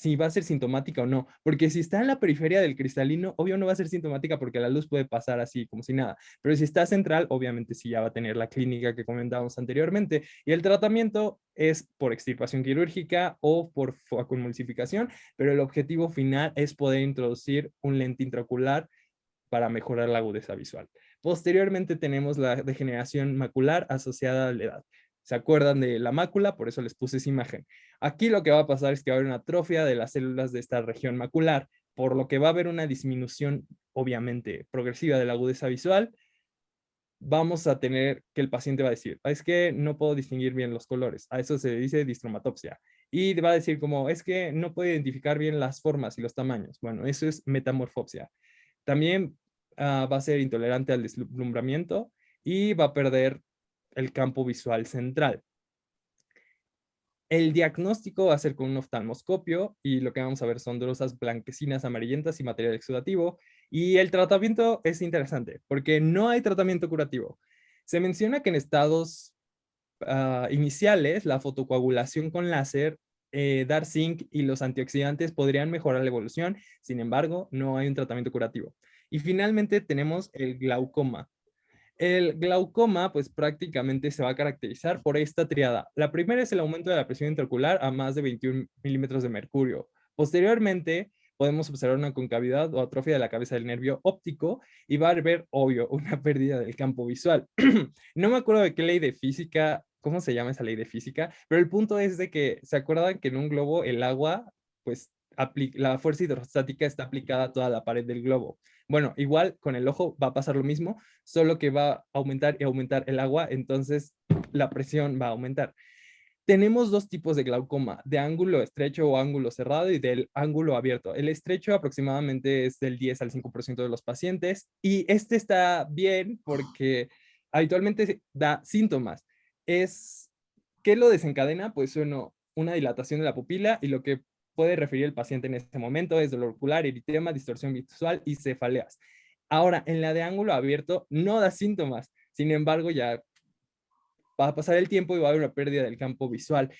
si va a ser sintomática o no, porque si está en la periferia del cristalino, obvio no va a ser sintomática porque la luz puede pasar así como si nada, pero si está central, obviamente sí ya va a tener la clínica que comentábamos anteriormente, y el tratamiento es por extirpación quirúrgica o por focoemulsificación, pero el objetivo final es poder introducir un lente intraocular para mejorar la agudeza visual. Posteriormente tenemos la degeneración macular asociada a la edad. ¿Se acuerdan de la mácula? Por eso les puse esa imagen. Aquí lo que va a pasar es que va a haber una atrofia de las células de esta región macular, por lo que va a haber una disminución, obviamente, progresiva de la agudeza visual. Vamos a tener que el paciente va a decir, es que no puedo distinguir bien los colores. A eso se dice distromatopsia. Y va a decir como, es que no puedo identificar bien las formas y los tamaños. Bueno, eso es metamorfopsia. También va a ser intolerante al deslumbramiento y va a perder el campo visual central. El diagnóstico va a ser con un oftalmoscopio y lo que vamos a ver son drosas blanquecinas, amarillentas y material exudativo. Y el tratamiento es interesante porque no hay tratamiento curativo. Se menciona que en estados iniciales la fotocoagulación con láser, dar zinc y los antioxidantes podrían mejorar la evolución. Sin embargo, no hay un tratamiento curativo. Y finalmente tenemos el glaucoma. El glaucoma, pues prácticamente se va a caracterizar por esta triada. La primera es el aumento de la presión intraocular a más de 21 milímetros de mercurio. Posteriormente, podemos observar una concavidad o atrofia de la cabeza del nervio óptico y va a haber, obvio, una pérdida del campo visual. No me acuerdo de qué ley de física, cómo se llama esa ley de física, pero el punto es de que, ¿se acuerdan que en un globo el agua, pues la fuerza hidrostática está aplicada a toda la pared del globo? Bueno, igual con el ojo va a pasar lo mismo, solo que va a aumentar y aumentar el agua, entonces la presión va a aumentar. Tenemos dos tipos de glaucoma, de ángulo estrecho o ángulo cerrado y del ángulo abierto. El estrecho aproximadamente es del 10 al 5% de los pacientes y este está bien porque habitualmente da síntomas. ¿Qué lo desencadena? Pues una dilatación de la pupila y lo que puede referir el paciente en este momento es dolor ocular, eritema, distorsión visual y cefaleas. Ahora, en la de ángulo abierto no da síntomas, sin embargo ya va a pasar el tiempo y va a haber una pérdida del campo visual.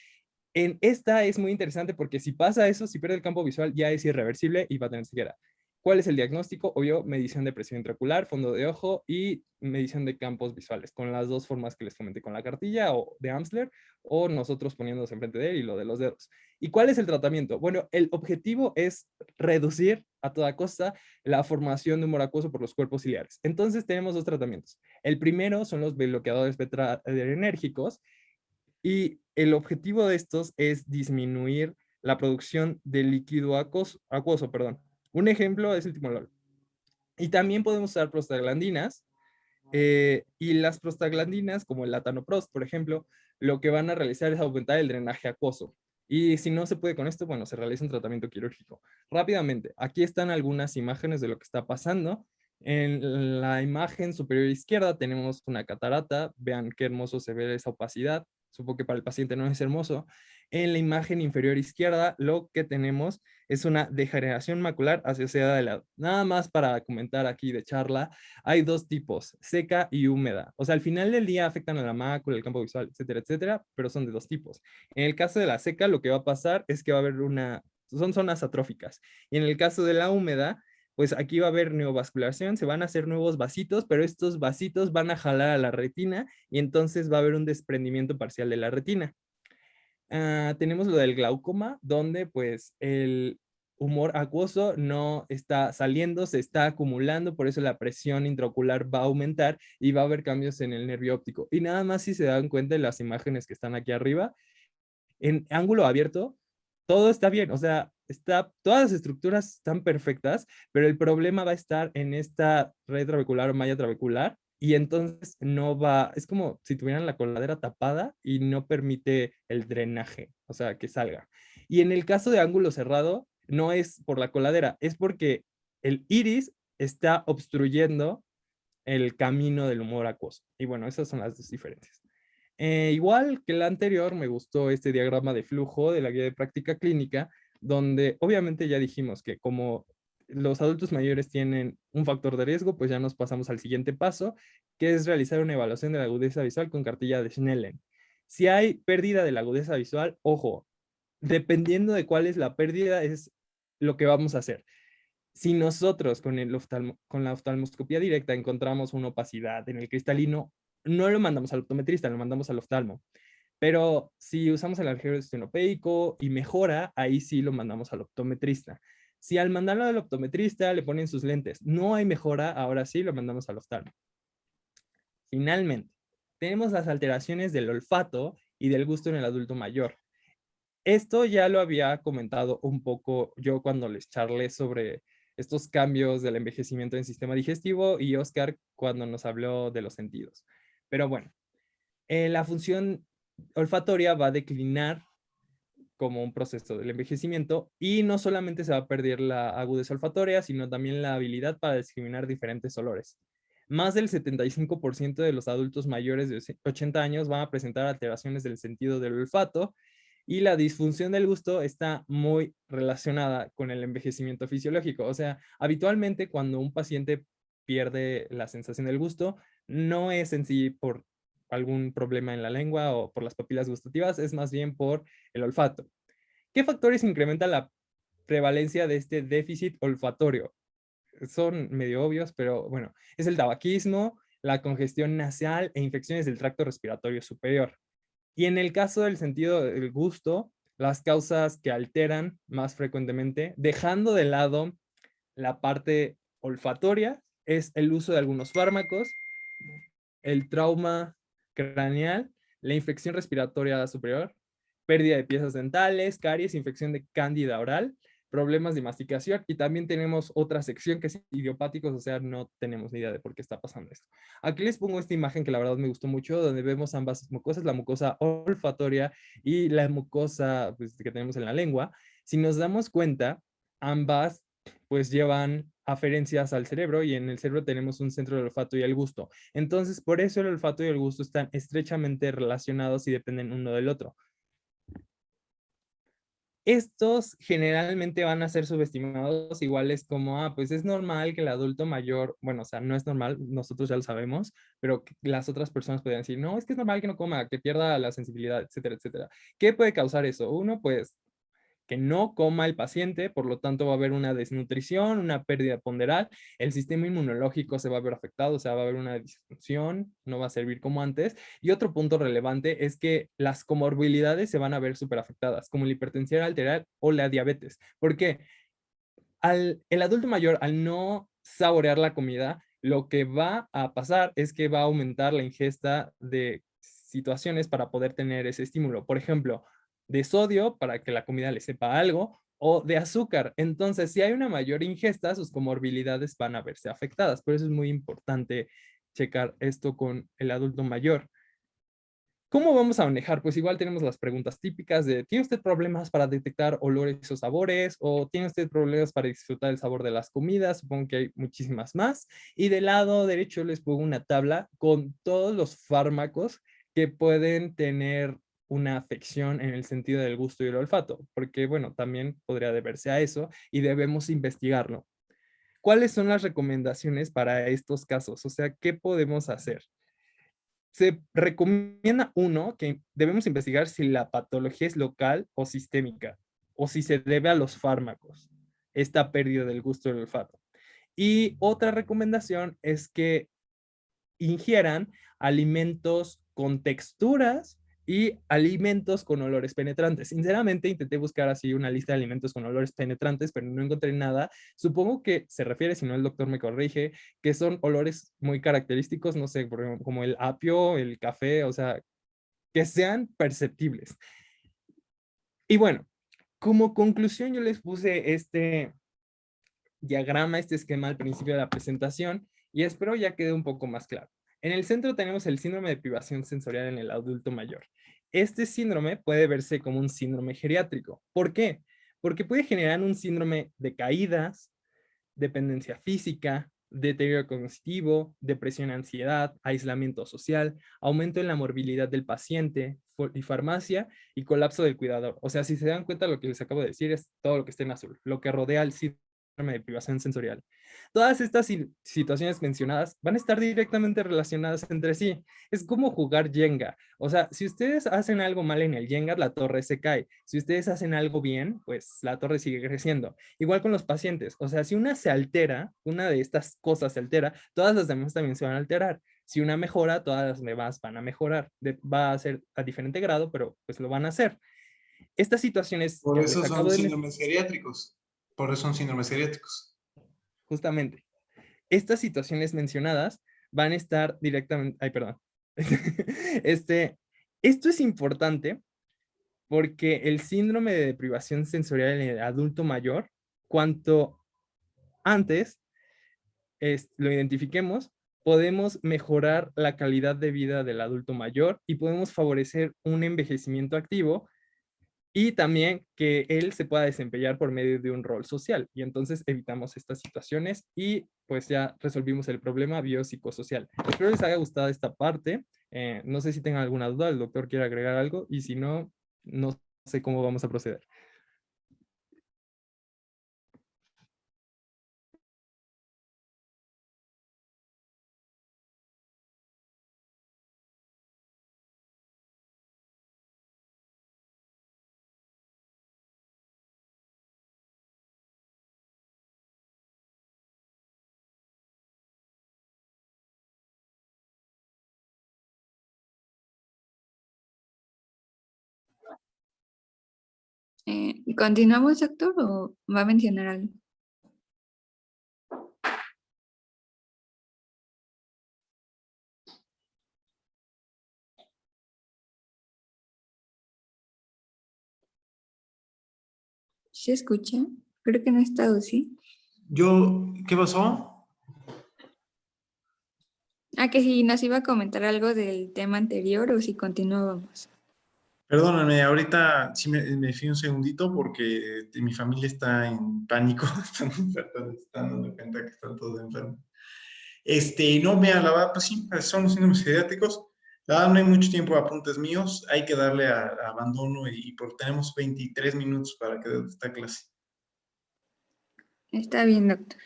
En esta es muy interesante porque si pasa eso, si pierde el campo visual, ya es irreversible y va a tener ceguera. ¿Cuál es el diagnóstico? Obvio, medición de presión intraocular, fondo de ojo y medición de campos visuales, con las dos formas que les comenté, con la cartilla o de Amsler o nosotros poniéndonos enfrente de él y lo de los dedos. ¿Y cuál es el tratamiento? Bueno, el objetivo es reducir a toda costa la formación de humor acuoso por los cuerpos ciliares. Entonces tenemos dos tratamientos. El primero son los bloqueadores beta-adrenérgicos y el objetivo de estos es disminuir la producción de líquido acuoso, perdón. Un ejemplo es el timolol. Y también podemos usar prostaglandinas. Y las prostaglandinas, como el latanoprost, por ejemplo, lo que van a realizar es aumentar el drenaje acuoso. Y si no se puede con esto, bueno, se realiza un tratamiento quirúrgico. Rápidamente, aquí están algunas imágenes de lo que está pasando. En la imagen superior izquierda tenemos una catarata. Vean qué hermoso se ve esa opacidad. Supongo que para el paciente no es hermoso. En la imagen inferior izquierda lo que tenemos es una degeneración macular asociada a la edad. Nada más para comentar aquí de charla, hay dos tipos, seca y húmeda. O sea, al final del día afectan a la mácula, el campo visual, etcétera, etcétera, pero son de dos tipos. En el caso de la seca, lo que va a pasar es que va a haber son zonas atróficas. Y en el caso de la húmeda, pues aquí va a haber neovascularización, se van a hacer nuevos vasitos, pero estos vasitos van a jalar a la retina y entonces va a haber un desprendimiento parcial de la retina. Tenemos lo del glaucoma, donde pues el humor acuoso no está saliendo, se está acumulando, por eso la presión intraocular va a aumentar y va a haber cambios en el nervio óptico. Y nada más si se dan cuenta de las imágenes que están aquí arriba, en ángulo abierto, todo está bien, o sea, todas las estructuras están perfectas, pero el problema va a estar en esta red trabecular o malla trabecular, y entonces no va, es como si tuvieran la coladera tapada y no permite el drenaje, o sea, que salga. Y en el caso de ángulo cerrado, no es por la coladera, es porque el iris está obstruyendo el camino del humor acuoso. Y bueno, esas son las dos diferencias. Igual que la anterior, me gustó este diagrama de flujo de la guía de práctica clínica, donde obviamente ya dijimos que como los adultos mayores tienen un factor de riesgo, pues ya nos pasamos al siguiente paso, que es realizar una evaluación de la agudeza visual con cartilla de Snellen. Si hay pérdida de la agudeza visual, ojo, dependiendo de cuál es la pérdida, es lo que vamos a hacer. Si nosotros con la oftalmoscopía directa encontramos una opacidad en el cristalino, no lo mandamos al optometrista, lo mandamos al oftalmo. Pero si usamos el algoritmo estenopeico y mejora, ahí sí lo mandamos al optometrista. Si al mandarlo al optometrista le ponen sus lentes, no hay mejora, ahora sí lo mandamos al oftalmo. Finalmente, tenemos las alteraciones del olfato y del gusto en el adulto mayor. Esto ya lo había comentado un poco yo cuando les charlé sobre estos cambios del envejecimiento en el sistema digestivo y Oscar cuando nos habló de los sentidos. Pero bueno, la función olfatoria va a declinar como un proceso del envejecimiento y no solamente se va a perder la agudeza olfatoria, sino también la habilidad para discriminar diferentes olores. Más del 75% de los adultos mayores de 80 años van a presentar alteraciones del sentido del olfato y la disfunción del gusto está muy relacionada con el envejecimiento fisiológico. O sea, habitualmente cuando un paciente pierde la sensación del gusto, no es en sí por algún problema en la lengua o por las papilas gustativas, es más bien por el olfato. ¿Qué factores incrementan la prevalencia de este déficit olfatorio? Son medio obvios, pero bueno, es el tabaquismo, la congestión nasal e infecciones del tracto respiratorio superior. Y en el caso del sentido del gusto, las causas que alteran más frecuentemente, dejando de lado la parte olfatoria, es el uso de algunos fármacos, el trauma craneal, la infección respiratoria superior, pérdida de piezas dentales, caries, infección de cándida oral, problemas de masticación y también tenemos otra sección que es idiopáticos, o sea, no tenemos ni idea de por qué está pasando esto. Aquí les pongo esta imagen que la verdad me gustó mucho, donde vemos ambas mucosas, la mucosa olfatoria y la mucosa pues, que tenemos en la lengua. Si nos damos cuenta, ambas pues llevan aferencias al cerebro y en el cerebro tenemos un centro del olfato y el gusto. Entonces, por eso el olfato y el gusto están estrechamente relacionados y dependen uno del otro. Estos generalmente van a ser subestimados, iguales como, pues es normal que el adulto mayor, bueno, o sea, no es normal, nosotros ya lo sabemos, pero las otras personas pueden decir, no, es que es normal que no coma, que pierda la sensibilidad, etcétera, etcétera. ¿Qué puede causar eso? Uno, pues, que no coma el paciente, por lo tanto va a haber una desnutrición, una pérdida ponderal, el sistema inmunológico se va a ver afectado, o sea, va a haber una disfunción, no va a servir como antes. Y otro punto relevante es que las comorbilidades se van a ver súper afectadas, como la hipertensión arterial o la diabetes. ¿Por qué? El adulto mayor, al no saborear la comida, lo que va a pasar es que va a aumentar la ingesta de situaciones para poder tener ese estímulo. Por ejemplo, de sodio para que la comida le sepa algo o de azúcar. Entonces, si hay una mayor ingesta, sus comorbilidades van a verse afectadas. Por eso es muy importante checar esto con el adulto mayor. ¿Cómo vamos a manejar? Pues igual tenemos las preguntas típicas de, ¿tiene usted problemas para detectar olores o sabores? ¿O tiene usted problemas para disfrutar el sabor de las comidas? Supongo que hay muchísimas más. Y del lado derecho les pongo una tabla con todos los fármacos que pueden tener una afección en el sentido del gusto y el olfato, porque bueno, también podría deberse a eso y debemos investigarlo. ¿Cuáles son las recomendaciones para estos casos? O sea, ¿qué podemos hacer? Se recomienda uno que debemos investigar si la patología es local o sistémica o si se debe a los fármacos, esta pérdida del gusto del olfato. Y otra recomendación es que ingieran alimentos con texturas y alimentos con olores penetrantes. Sinceramente, intenté buscar así una lista de alimentos con olores penetrantes, pero no encontré nada. Supongo que se refiere, si no el doctor me corrige, que son olores muy característicos, no sé, por ejemplo, como el apio, el café, o sea, que sean perceptibles. Y bueno, como conclusión yo les puse este diagrama, este esquema al principio de la presentación y espero ya quede un poco más claro. En el centro tenemos el síndrome de privación sensorial en el adulto mayor. Este síndrome puede verse como un síndrome geriátrico. ¿Por qué? Porque puede generar un síndrome de caídas, dependencia física, deterioro cognitivo, depresión, ansiedad, aislamiento social, aumento en la morbilidad del paciente, polifarmacia y colapso del cuidador. O sea, si se dan cuenta, lo que les acabo de decir es todo lo que está en azul, lo que rodea al síndrome de privación sensorial. Todas estas situaciones mencionadas van a estar directamente relacionadas entre sí. Es como jugar Jenga. O sea, si ustedes hacen algo mal en el Jenga, la torre se cae. Si ustedes hacen algo bien, pues la torre sigue creciendo. Igual con los pacientes. O sea, si una se altera, una de estas cosas se altera, todas las demás también se van a alterar. Si una mejora, todas las demás van a mejorar. Va a ser a diferente grado, pero pues lo van a hacer. Estas situaciones Por que eso les son acabo de síndromes geriátricos. Por eso son síndromes geriátricos. justamente, estas situaciones mencionadas van a estar directamente, ay, perdón. Esto es importante porque el síndrome de privación sensorial en el adulto mayor, cuanto antes lo identifiquemos, podemos mejorar la calidad de vida del adulto mayor y podemos favorecer un envejecimiento activo y también que él se pueda desempeñar por medio de un rol social. Y entonces evitamos estas situaciones y pues ya resolvimos el problema biopsicosocial. Espero les haya gustado esta parte. No sé si tengan alguna duda, el doctor quiere agregar algo y si no, no sé cómo vamos a proceder. ¿Continuamos, doctor, o va a mencionar algo? ¿Se escucha? Creo que no está, ¿o sí? ¿Qué pasó? Que si nos iba a comentar algo del tema anterior o si continuábamos. Perdóname, ahorita sí me fui un segundito porque mi familia está en pánico, están dando cuenta que están todos enfermos. No, mira, la verdad, pues sí, son los síndromes geriátricos. La verdad, no hay mucho tiempo de apuntes míos, hay que darle a abandono y tenemos 23 minutos para que dé esta clase. Está bien, doctor.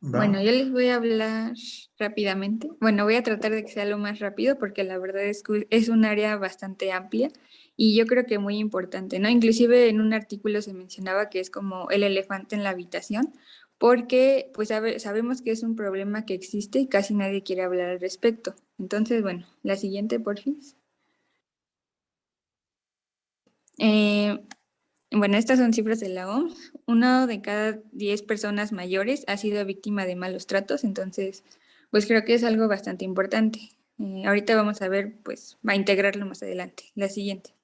¿Va? Bueno, yo les voy a hablar rápidamente. Bueno, voy a tratar de que sea lo más rápido porque la verdad es que es un área bastante amplia y yo creo que muy importante, ¿no? Inclusive en un artículo se mencionaba que es como el elefante en la habitación porque pues sabemos que es un problema que existe y casi nadie quiere hablar al respecto. Entonces, bueno, la siguiente, por fin. Bueno, estas son cifras de la OMS. 1 de cada 10 personas mayores ha sido víctima de malos tratos, entonces, pues creo que es algo bastante importante. Ahorita vamos a ver, pues, va a integrarlo más adelante. La siguiente.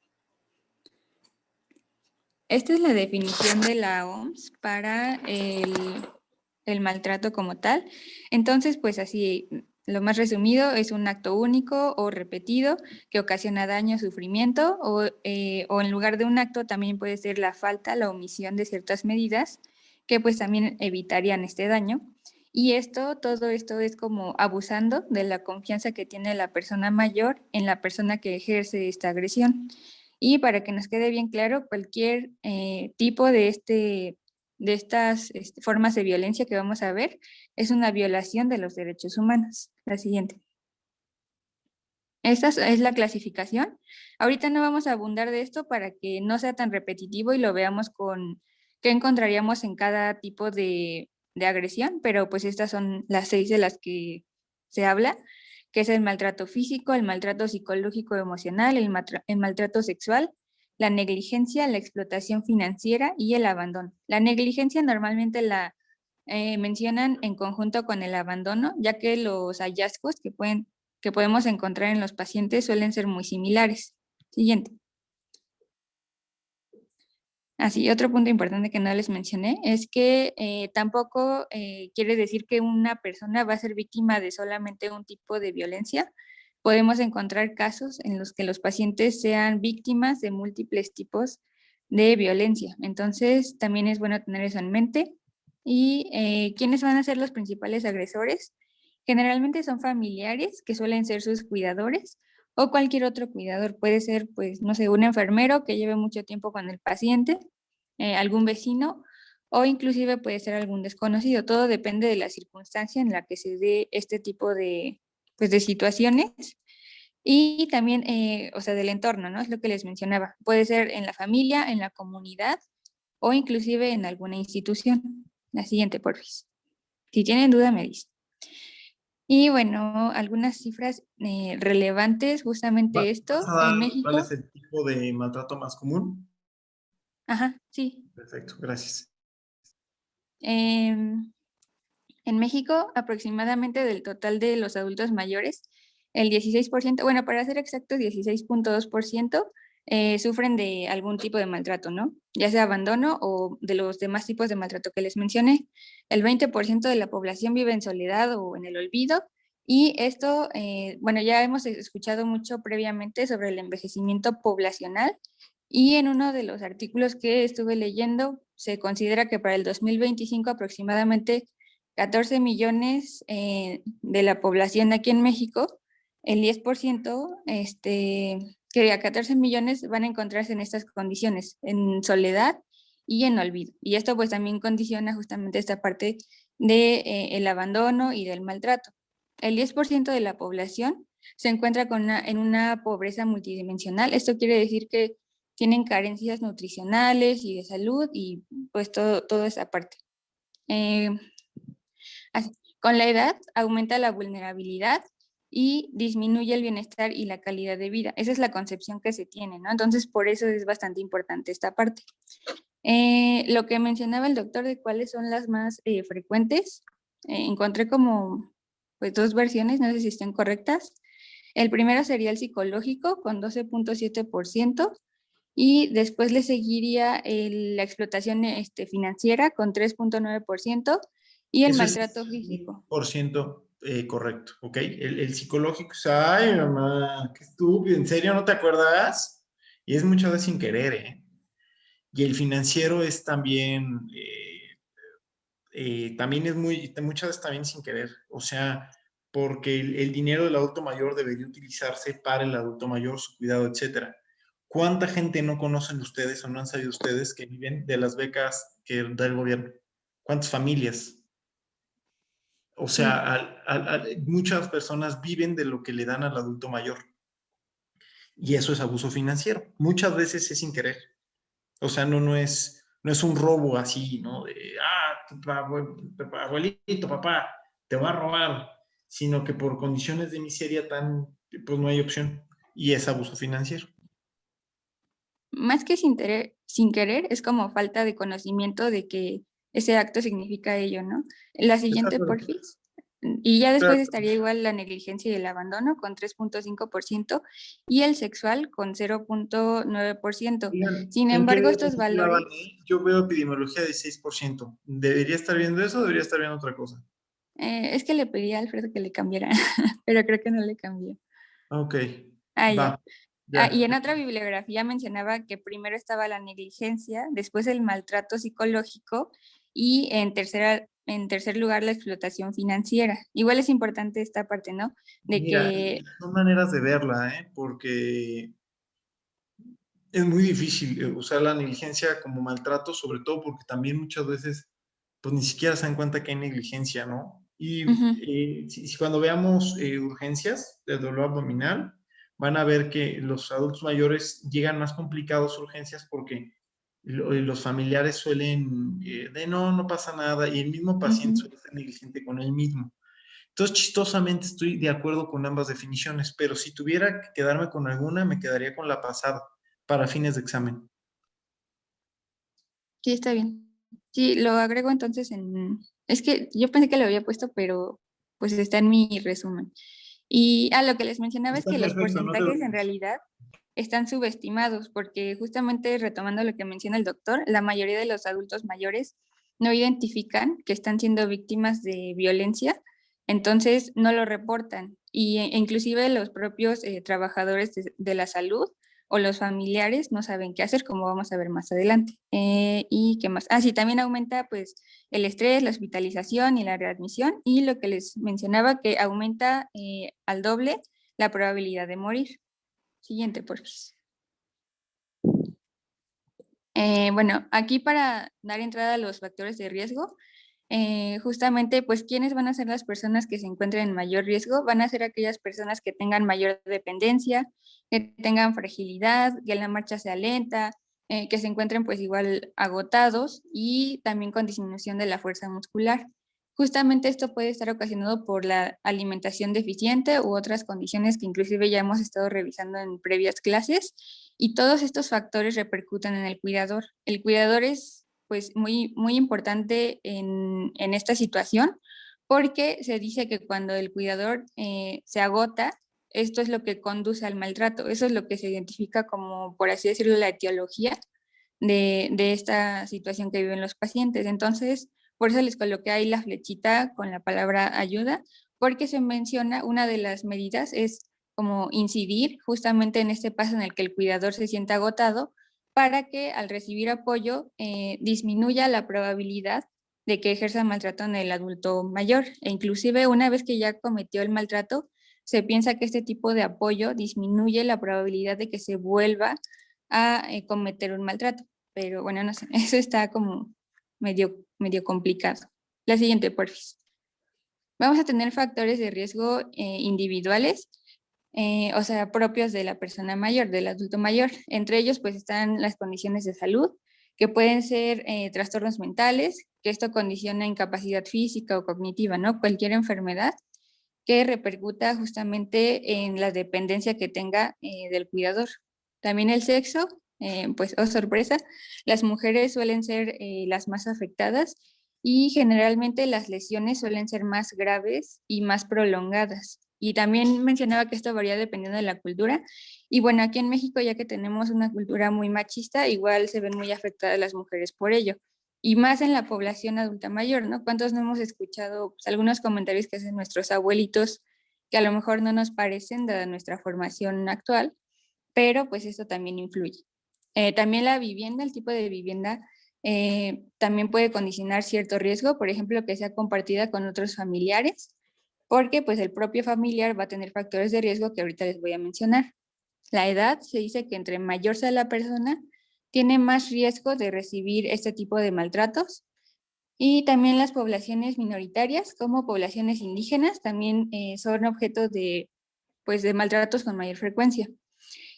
Esta es la definición de la OMS para el maltrato como tal. Entonces, pues así, lo más resumido es un acto único o repetido que ocasiona daño, sufrimiento o en lugar de un acto también puede ser la falta, la omisión de ciertas medidas que pues también evitarían este daño. Y todo esto es como abusando de la confianza que tiene la persona mayor en la persona que ejerce esta agresión. Y para que nos quede bien claro, cualquier tipo de estas formas de violencia que vamos a ver es una violación de los derechos humanos. La siguiente. Esta es la clasificación. Ahorita no vamos a abundar de esto para que no sea tan repetitivo y lo veamos con qué encontraríamos en cada tipo de agresión, pero pues estas son las 6 de las que se habla, que es el maltrato físico, el maltrato psicológico emocional, el maltrato sexual, la negligencia, la explotación financiera y el abandono. La negligencia normalmente la mencionan en conjunto con el abandono, ya que los hallazgos que podemos encontrar en los pacientes suelen ser muy similares. Siguiente. Así, otro punto importante que no les mencioné es que tampoco quiere decir que una persona va a ser víctima de solamente un tipo de violencia. Podemos encontrar casos en los que los pacientes sean víctimas de múltiples tipos de violencia. Entonces, también es bueno tener eso en mente. ¿Y quiénes van a ser los principales agresores? Generalmente son familiares, que suelen ser sus cuidadores, o cualquier otro cuidador. Puede ser, pues, no sé, un enfermero que lleve mucho tiempo con el paciente, algún vecino o inclusive puede ser algún desconocido. Todo depende de la circunstancia en la que se dé este tipo de, pues, de situaciones. Y también, o sea, del entorno, ¿no? Es lo que les mencionaba. Puede ser en la familia, en la comunidad o inclusive en alguna institución. La siguiente, porfis. Si tienen duda, me dicen. Y bueno, algunas cifras relevantes, justamente ¿Vas esto, a dar en cuál México. es el tipo de maltrato más común? Ajá, sí. Perfecto, gracias. Em, En México, aproximadamente del total de los adultos mayores, el 16%, bueno, para ser exactos, 16.2% sufren de algún tipo de maltrato, ¿no? Ya sea abandono o de los demás tipos de maltrato que les mencioné. El 20% de la población vive en soledad o en el olvido. Y esto, bueno, ya hemos escuchado mucho previamente sobre el envejecimiento poblacional. Y en uno de los artículos que estuve leyendo, se considera que para el 2025 aproximadamente 14 millones de la población aquí en México, el 10%, que a 14 millones van a encontrarse en estas condiciones, en soledad y en olvido. Y esto pues también condiciona justamente esta parte de, el abandono y del maltrato. El 10% de la población se encuentra en una pobreza multidimensional. Esto quiere decir que tienen carencias nutricionales y de salud y pues todo esa parte. Eh, con la edad aumenta la vulnerabilidad y disminuye el bienestar y la calidad de vida. Esa es la concepción que se tiene, ¿no? Entonces, por eso es bastante importante esta parte. Lo que mencionaba el doctor de cuáles son las más frecuentes, encontré como pues dos versiones, no sé si estén correctas. El primero sería el psicológico con 12.7%. Y después le seguiría la explotación financiera con 3.9% y el Eso es maltrato físico. 100% correcto, ¿ok? El psicológico, o sea, ay, mamá, qué estúpido, ¿en serio no te acuerdas? Y es muchas veces sin querer, ¿eh? Y el financiero es también, también es muchas veces también sin querer, o sea, porque el dinero del adulto mayor debería utilizarse para el adulto mayor, su cuidado, etcétera. ¿Cuánta gente no conocen ustedes o no han sabido ustedes que viven de las becas que da el gobierno? ¿Cuántas familias? O Sí. sea, muchas personas viven de lo que le dan al adulto mayor. Y eso es abuso financiero. Muchas veces es sin querer. O sea, no es un robo así, ¿no? De, abuelito, papá, te va a robar. Sino que por condiciones de miseria pues no hay opción. Y es abuso financiero. Más que sin querer, es como falta de conocimiento de que ese acto significa ello, ¿no? La siguiente, porfis. Y ya después estaría igual la negligencia y el abandono con 3.5% y el sexual con 0.9%. Sin ¿En qué embargo, veo estos que la valores, Yo veo epidemiología de 6%. ¿Debería estar viendo eso o debería estar viendo otra cosa? es que le pedí a Alfredo que le cambiara, pero creo que no le cambió. Ok, Ah, ya. va. Ya. Y en otra bibliografía mencionaba que primero estaba la negligencia, después el maltrato psicológico y en tercer lugar la explotación financiera. Igual es importante esta parte, ¿no? De Mira, que, son maneras de verla, ¿eh? Porque es muy difícil usar la negligencia como maltrato, sobre todo porque también muchas veces, pues ni siquiera se dan cuenta que hay negligencia, ¿no? Y ujú, si cuando veamos urgencias de dolor abdominal, van a ver que los adultos mayores llegan más complicados a urgencias porque los familiares suelen, no pasa nada, y el mismo paciente ujú. suele ser negligente con él mismo. Entonces, chistosamente estoy de acuerdo con ambas definiciones, pero si tuviera que quedarme con alguna, me quedaría con la pasada para fines de examen. Sí, está bien. Sí, lo agrego entonces Es que yo pensé que lo había puesto, pero pues está en mi resumen. Y lo que les mencionaba es Está que los perfecto, no te porcentajes en preocupes. realidad están subestimados, porque justamente retomando lo que menciona el doctor, la mayoría de los adultos mayores no identifican que están siendo víctimas de violencia, entonces no lo reportan. E inclusive los propios trabajadores de la salud o los familiares no saben qué hacer, como vamos a ver más adelante. ¿Y qué más? Sí, también aumenta pues el estrés, la hospitalización y la readmisión, y lo que les mencionaba que aumenta al doble la probabilidad de morir. Siguiente, por favor. Bueno, aquí para dar entrada a los factores de riesgo, justamente, pues, ¿quiénes van a ser las personas que se encuentren en mayor riesgo? Van a ser aquellas personas que tengan mayor dependencia, que tengan fragilidad, que la marcha sea lenta, que se encuentren pues igual agotados y también con disminución de la fuerza muscular. Justamente esto puede estar ocasionado por la alimentación deficiente u otras condiciones que inclusive ya hemos estado revisando en previas clases, y todos estos factores repercuten en el cuidador. El cuidador es pues muy importante en esta situación, porque se dice que cuando el cuidador se agota, esto es lo que conduce al maltrato. Eso es lo que se identifica como, por así decirlo, la etiología de esta situación que viven los pacientes. Entonces, por eso les coloqué ahí la flechita con la palabra ayuda, porque se menciona, una de las medidas es como incidir justamente en este paso en el que el cuidador se siente agotado, para que al recibir apoyo disminuya la probabilidad de que ejerza maltrato en el adulto mayor. E inclusive una vez que ya cometió el maltrato, se piensa que este tipo de apoyo disminuye la probabilidad de que se vuelva a cometer un maltrato. Pero bueno, no sé, eso está como medio complicado. La siguiente, porfis. Vamos a tener factores de riesgo individuales, o sea, propios de la persona mayor, del adulto mayor. Entre ellos, pues, están las condiciones de salud, que pueden ser trastornos mentales, que esto condiciona incapacidad física o cognitiva, ¿no? Cualquier enfermedad que repercuta justamente en la dependencia que tenga del cuidador. También el sexo, pues, oh sorpresa, las mujeres suelen ser las más afectadas, y generalmente las lesiones suelen ser más graves y más prolongadas. Y también mencionaba que esto varía dependiendo de la cultura. Y bueno, aquí en México, ya que tenemos una cultura muy machista, igual se ven muy afectadas las mujeres por ello. Y más en la población adulta mayor, ¿no? ¿Cuántos no hemos escuchado pues, algunos comentarios que hacen nuestros abuelitos que a lo mejor no nos parecen dada nuestra formación actual, pero pues esto también influye. También la vivienda, el tipo de vivienda, también puede condicionar cierto riesgo, por ejemplo, que sea compartida con otros familiares, porque pues el propio familiar va a tener factores de riesgo que ahorita les voy a mencionar. La edad, se dice que entre mayor sea la persona, tiene más riesgo de recibir este tipo de maltratos. Y también las poblaciones minoritarias, como poblaciones indígenas, también son objeto de, pues, de maltratos con mayor frecuencia.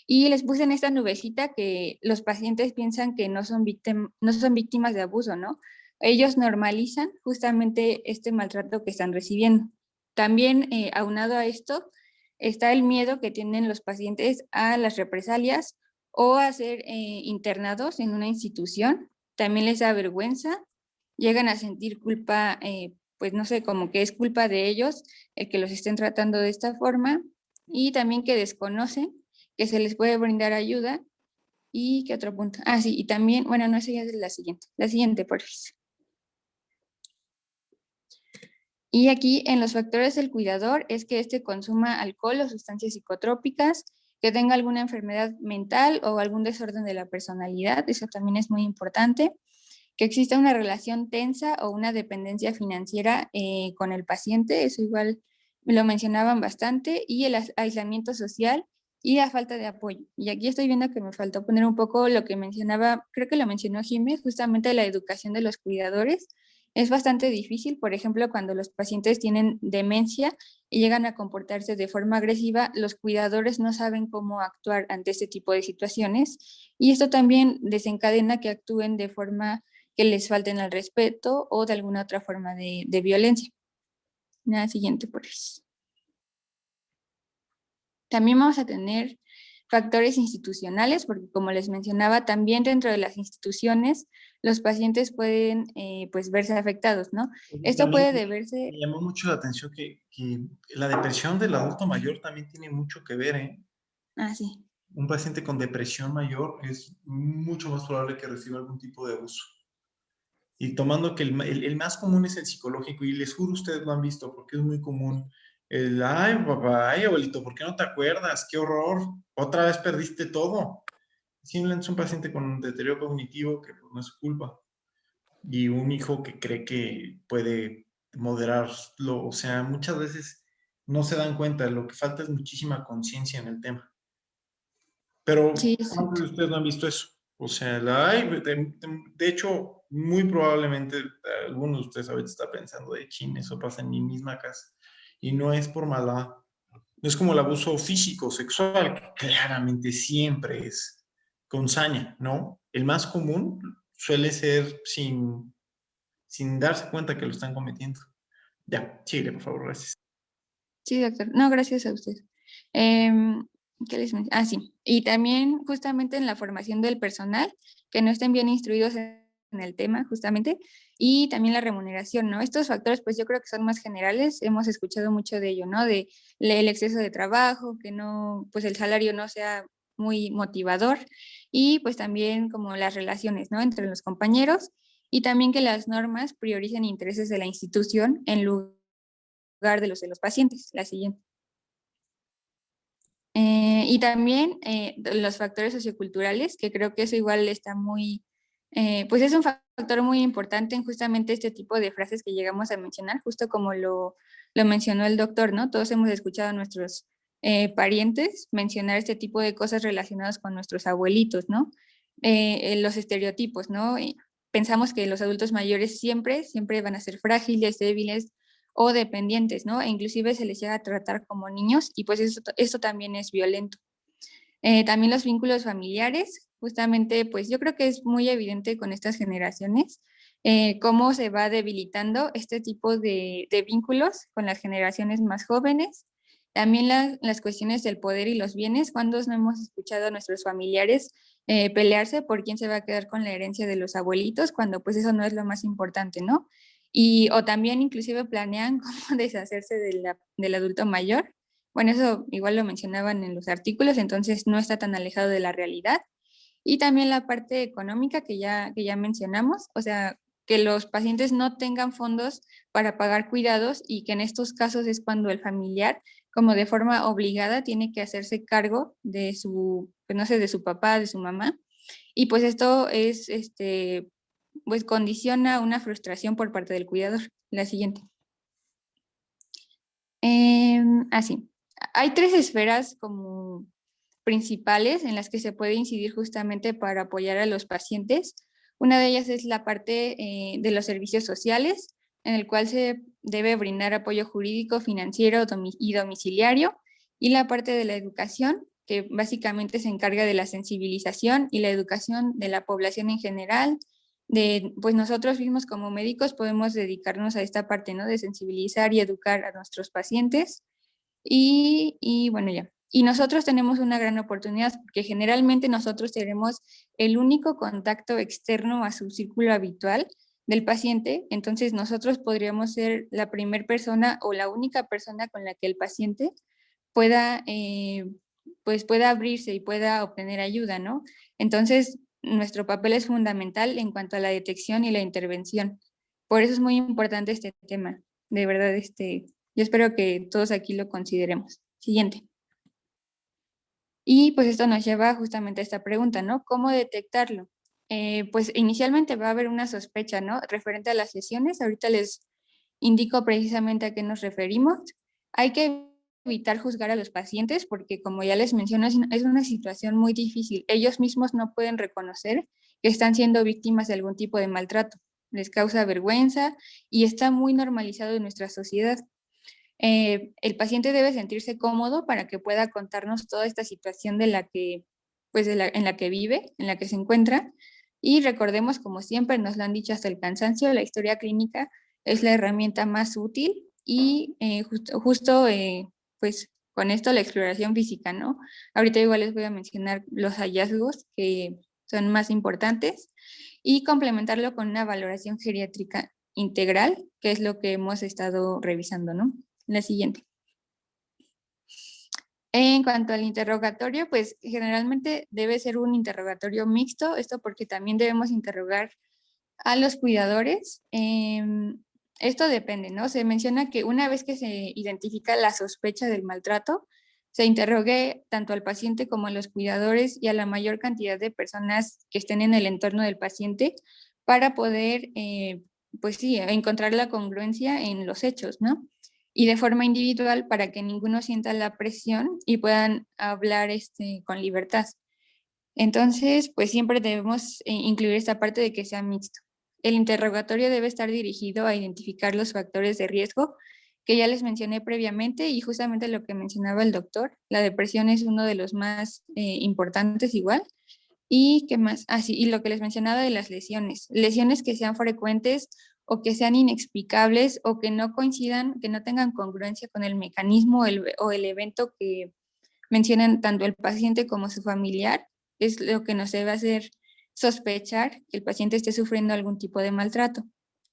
Y les puse en esta nubecita que los pacientes piensan que no son víctimas de abuso, ¿no? Ellos normalizan justamente este maltrato que están recibiendo. También, aunado a esto, está el miedo que tienen los pacientes a las represalias o a ser internados en una institución. También les da vergüenza, llegan a sentir culpa, pues no sé, como que es culpa de ellos el que los estén tratando de esta forma, y también que desconocen que se les puede brindar ayuda. ¿Y qué otro punto? Ah, sí, y también, bueno, no, esa ya es la siguiente, por favor. Y aquí en los factores del cuidador es que este consuma alcohol o sustancias psicotrópicas, que tenga alguna enfermedad mental o algún desorden de la personalidad, eso también es muy importante, que exista una relación tensa o una dependencia financiera con el paciente, eso igual lo mencionaban bastante, y el aislamiento social y la falta de apoyo. Y aquí estoy viendo que me faltó poner un poco lo que mencionaba, creo que lo mencionó Jimé, justamente la educación de los cuidadores. Es bastante difícil, por ejemplo, cuando los pacientes tienen demencia y llegan a comportarse de forma agresiva, los cuidadores no saben cómo actuar ante este tipo de situaciones, y esto también desencadena que actúen de forma que les falten al respeto o de alguna otra forma de violencia. La siguiente, por favor. También vamos a tener factores institucionales, porque como les mencionaba, también dentro de las instituciones los pacientes pueden pues verse afectados, ¿no? Esto puede deberse... Me llamó mucho la atención que la depresión del adulto mayor también tiene mucho que ver, ¿eh? Ah, sí. Un paciente con depresión mayor es mucho más probable que reciba algún tipo de abuso. Y tomando que el más común es el psicológico, y les juro ustedes lo han visto porque es muy común. Ay, papá, ay, abuelito, ¿por qué no te acuerdas? ¡Qué horror! Otra vez perdiste todo. Simplemente es un paciente con un deterioro cognitivo que pues, no es su culpa. Y un hijo que cree que puede moderarlo. O sea, muchas veces no se dan cuenta. Lo que falta es muchísima conciencia en el tema. Pero Sí, ¿cuántos de ustedes no han visto eso? O sea, la hay. De hecho, muy probablemente algunos de ustedes ahorita está pensando de chin, eso pasa en mi misma casa. Y no es por maldad. No es como el abuso físico, sexual, que claramente siempre es con saña, ¿no? El más común suele ser sin darse cuenta que lo están cometiendo. Ya, síguele, por favor, gracias. Sí, doctor. No, gracias a usted. Em, ¿Qué les sí. Y también justamente en la formación del personal, que no estén bien instruidos en el tema, justamente, y también la remuneración, ¿no? Estos factores, pues yo creo que son más generales, hemos escuchado mucho de ello, ¿no? De el exceso de trabajo, que no, pues el salario no sea muy motivador, y pues también como las relaciones, ¿no? Entre los compañeros, y también que las normas prioricen intereses de la institución en lugar de los pacientes. La siguiente. Y también los factores socioculturales, que creo que eso igual está muy, pues es un factor muy importante en justamente este tipo de frases que llegamos a mencionar, justo como lo mencionó el doctor, ¿no? Todos hemos escuchado a nuestros parientes mencionar este tipo de cosas relacionadas con nuestros abuelitos, ¿no? Los estereotipos, ¿no? Pensamos que los adultos mayores siempre van a ser frágiles, débiles, o dependientes, ¿no? E inclusive se les llega a tratar como niños y pues eso también es violento. También los vínculos familiares, justamente pues yo creo que es muy evidente con estas generaciones cómo se va debilitando este tipo de vínculos con las generaciones más jóvenes. También las cuestiones del poder y los bienes, cuando no hemos escuchado a nuestros familiares pelearse por quién se va a quedar con la herencia de los abuelitos, cuando pues eso no es lo más importante, ¿no? Y, o también inclusive planean cómo deshacerse del adulto mayor. Bueno, eso igual lo mencionaban en los artículos, entonces no está tan alejado de la realidad. Y también la parte económica que ya mencionamos, o sea, que los pacientes no tengan fondos para pagar cuidados y que en estos casos es cuando el familiar, como de forma obligada, tiene que hacerse cargo de su, pues no sé, de su papá, de su mamá. Y pues esto es, pues condiciona una frustración por parte del cuidador. La siguiente. Así. Hay tres esferas como principales en las que se puede incidir justamente para apoyar a los pacientes. Una de ellas es la parte de los servicios sociales, en el cual se debe brindar apoyo jurídico, financiero y domiciliario, y la parte de la educación, que básicamente se encarga de la sensibilización y la educación de la población en general. Pues nosotros mismos como médicos podemos dedicarnos a esta parte, ¿no? De sensibilizar y educar a nuestros pacientes. Y bueno, ya. Y nosotros tenemos una gran oportunidad porque generalmente nosotros tenemos el único contacto externo a su círculo habitual del paciente, entonces nosotros podríamos ser la primera persona o la única persona con la que el paciente pueda, pues pueda abrirse y pueda obtener ayuda, ¿no? Entonces, nuestro papel es fundamental en cuanto a la detección y la intervención. Por eso es muy importante este tema. De verdad, yo espero que todos aquí lo consideremos. Siguiente. Y pues esto nos lleva justamente a esta pregunta, ¿no? ¿Cómo detectarlo? Pues inicialmente va a haber una sospecha, ¿no? Referente a las lesiones. Ahorita les indico precisamente a qué nos referimos. Hay que evitar juzgar a los pacientes porque, como ya les menciono, es una situación muy difícil. Ellos mismos no pueden reconocer que están siendo víctimas de algún tipo de maltrato. Les causa vergüenza y está muy normalizado en nuestra sociedad. El paciente debe sentirse cómodo para que pueda contarnos toda esta situación de la que, pues en la que vive, en la que se encuentra. Y recordemos, como siempre nos lo han dicho hasta el cansancio, la historia clínica es la herramienta más útil y pues con esto la exploración física, ¿no? Ahorita igual les voy a mencionar los hallazgos que son más importantes y complementarlo con una valoración geriátrica integral, que es lo que hemos estado revisando, ¿no? La siguiente. En cuanto al interrogatorio, pues generalmente debe ser un interrogatorio mixto, esto porque también debemos interrogar a los cuidadores. Esto depende, ¿no? Se menciona que una vez que se identifica la sospecha del maltrato, se interrogue tanto al paciente como a los cuidadores y a la mayor cantidad de personas que estén en el entorno del paciente para poder, pues sí, encontrar la congruencia en los hechos, ¿no? Y de forma individual para que ninguno sienta la presión y puedan hablar con libertad. Entonces, pues siempre debemos incluir esta parte de que sea mixto. El interrogatorio debe estar dirigido a identificar los factores de riesgo que ya les mencioné previamente y justamente lo que mencionaba el doctor, la depresión es uno de los más importantes igual. ¿Y qué más? Ah, sí, y lo que les mencionaba de las lesiones que sean frecuentes o que sean inexplicables o que no coincidan, que no tengan congruencia con el mecanismo o el evento que mencionan tanto el paciente como su familiar, es lo que nos debe hacer sospechar que el paciente esté sufriendo algún tipo de maltrato.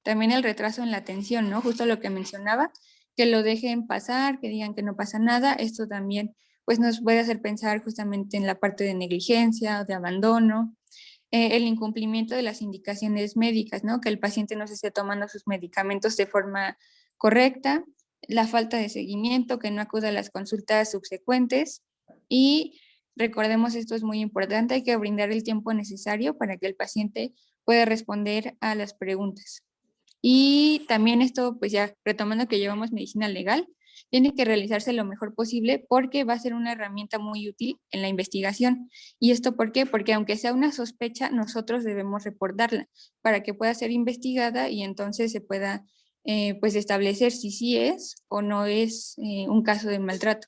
También el retraso en la atención, ¿no? Justo lo que mencionaba, que lo dejen pasar, que digan que no pasa nada, esto también pues nos puede hacer pensar justamente en la parte de negligencia o de abandono, el incumplimiento de las indicaciones médicas, ¿no? Que el paciente no se esté tomando sus medicamentos de forma correcta, la falta de seguimiento, que no acuda a las consultas subsecuentes y recordemos, esto es muy importante, hay que brindar el tiempo necesario para que el paciente pueda responder a las preguntas. Y también esto, pues ya retomando que llevamos medicina legal, tiene que realizarse lo mejor posible porque va a ser una herramienta muy útil en la investigación. ¿Y esto por qué? Porque aunque sea una sospecha, nosotros debemos reportarla para que pueda ser investigada y entonces se pueda pues establecer si sí es o no es un caso de maltrato.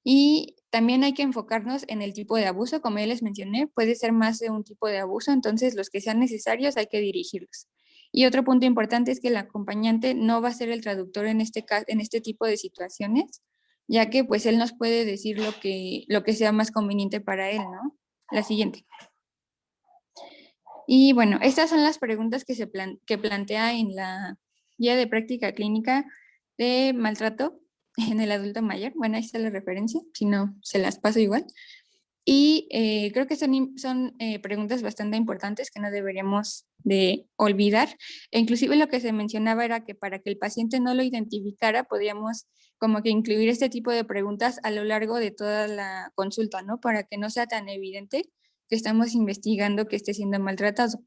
Y también hay que enfocarnos en el tipo de abuso, como ya les mencioné, puede ser más de un tipo de abuso, entonces los que sean necesarios hay que dirigirlos. Y otro punto importante es que el acompañante no va a ser el traductor en este tipo de situaciones, ya que pues él nos puede decir lo que sea más conveniente para él, ¿no? La siguiente. Y bueno, estas son las preguntas que plantea en la guía de práctica clínica de maltrato en el adulto mayor. Bueno, ahí está la referencia, si no, se las paso igual. Y creo que son preguntas bastante importantes que no deberíamos de olvidar. E inclusive lo que se mencionaba era que para que el paciente no lo identificara, podríamos como que incluir este tipo de preguntas a lo largo de toda la consulta, ¿no? Para que no sea tan evidente que estamos investigando que esté siendo maltratado.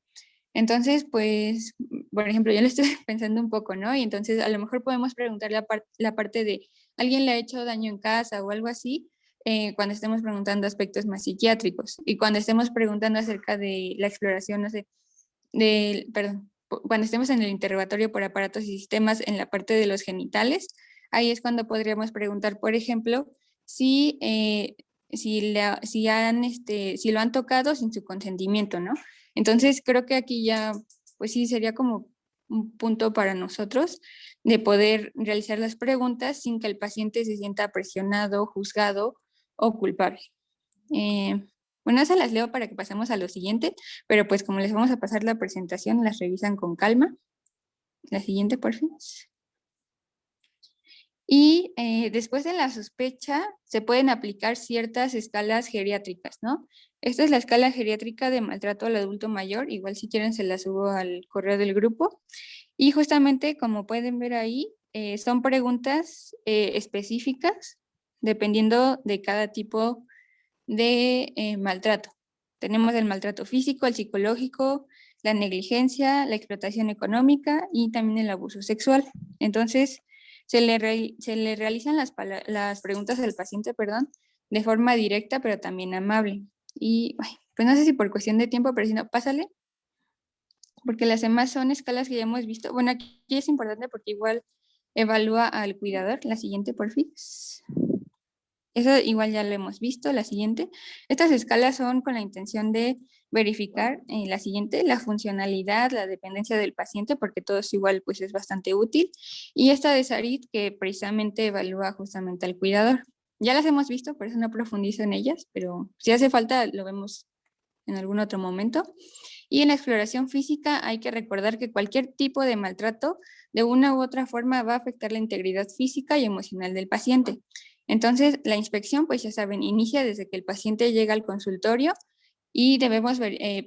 Entonces, pues, por ejemplo, yo lo estoy pensando un poco, ¿no? Y entonces a lo mejor podemos preguntar la parte de, ¿alguien le ha hecho daño en casa o algo así? Cuando estemos preguntando aspectos más psiquiátricos y cuando estemos preguntando acerca de la exploración, no sé, perdón, cuando estemos en el interrogatorio por aparatos y sistemas en la parte de los genitales, ahí es cuando podríamos preguntar, por ejemplo, si, si lo han tocado sin su consentimiento, ¿no? Entonces creo que aquí ya, pues sí, sería como un punto para nosotros de poder realizar las preguntas sin que el paciente se sienta presionado, juzgado o culpable. Bueno, esas las leo para que pasemos a lo siguiente, pero pues como les vamos a pasar la presentación, las revisan con calma. La siguiente, por fin. Y después de la sospecha se pueden aplicar ciertas escalas geriátricas, ¿no? Esta es la escala geriátrica de maltrato al adulto mayor, igual si quieren se la subo al correo del grupo. Y justamente como pueden ver ahí, son preguntas específicas dependiendo de cada tipo de maltrato. Tenemos el maltrato físico, el psicológico, la negligencia, la explotación económica y también el abuso sexual. Entonces, se le realizan las preguntas al paciente, perdón, de forma directa, pero también amable. Y pues no sé si por cuestión de tiempo, pero si no, pásale, porque las demás son escalas que ya hemos visto. Bueno, aquí es importante porque igual evalúa al cuidador. La siguiente, por fin. Eso igual ya lo hemos visto, la siguiente. Estas escalas son con la intención de verificar la siguiente, la funcionalidad, la dependencia del paciente, porque todo es igual, pues es bastante útil. Y esta de Sarit, que precisamente evalúa justamente al cuidador. Ya las hemos visto, por eso no profundizo en ellas, pero si hace falta lo vemos en algún otro momento. Y en la exploración física hay que recordar que cualquier tipo de maltrato de una u otra forma va a afectar la integridad física y emocional del paciente. Entonces, la inspección, pues ya saben, inicia desde que el paciente llega al consultorio y debemos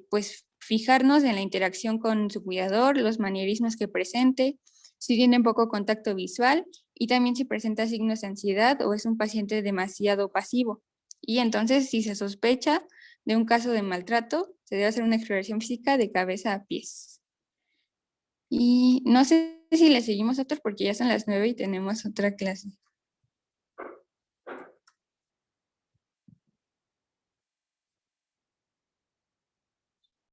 pues fijarnos en la interacción con su cuidador, los manierismos que presente, si tiene poco contacto visual y también si presenta signos de ansiedad o es un paciente demasiado pasivo. Y entonces, si se sospecha de un caso de maltrato, se debe hacer una exploración física de cabeza a pies. Y no sé si le seguimos, doctor, porque ya son las 9 y tenemos otra clase.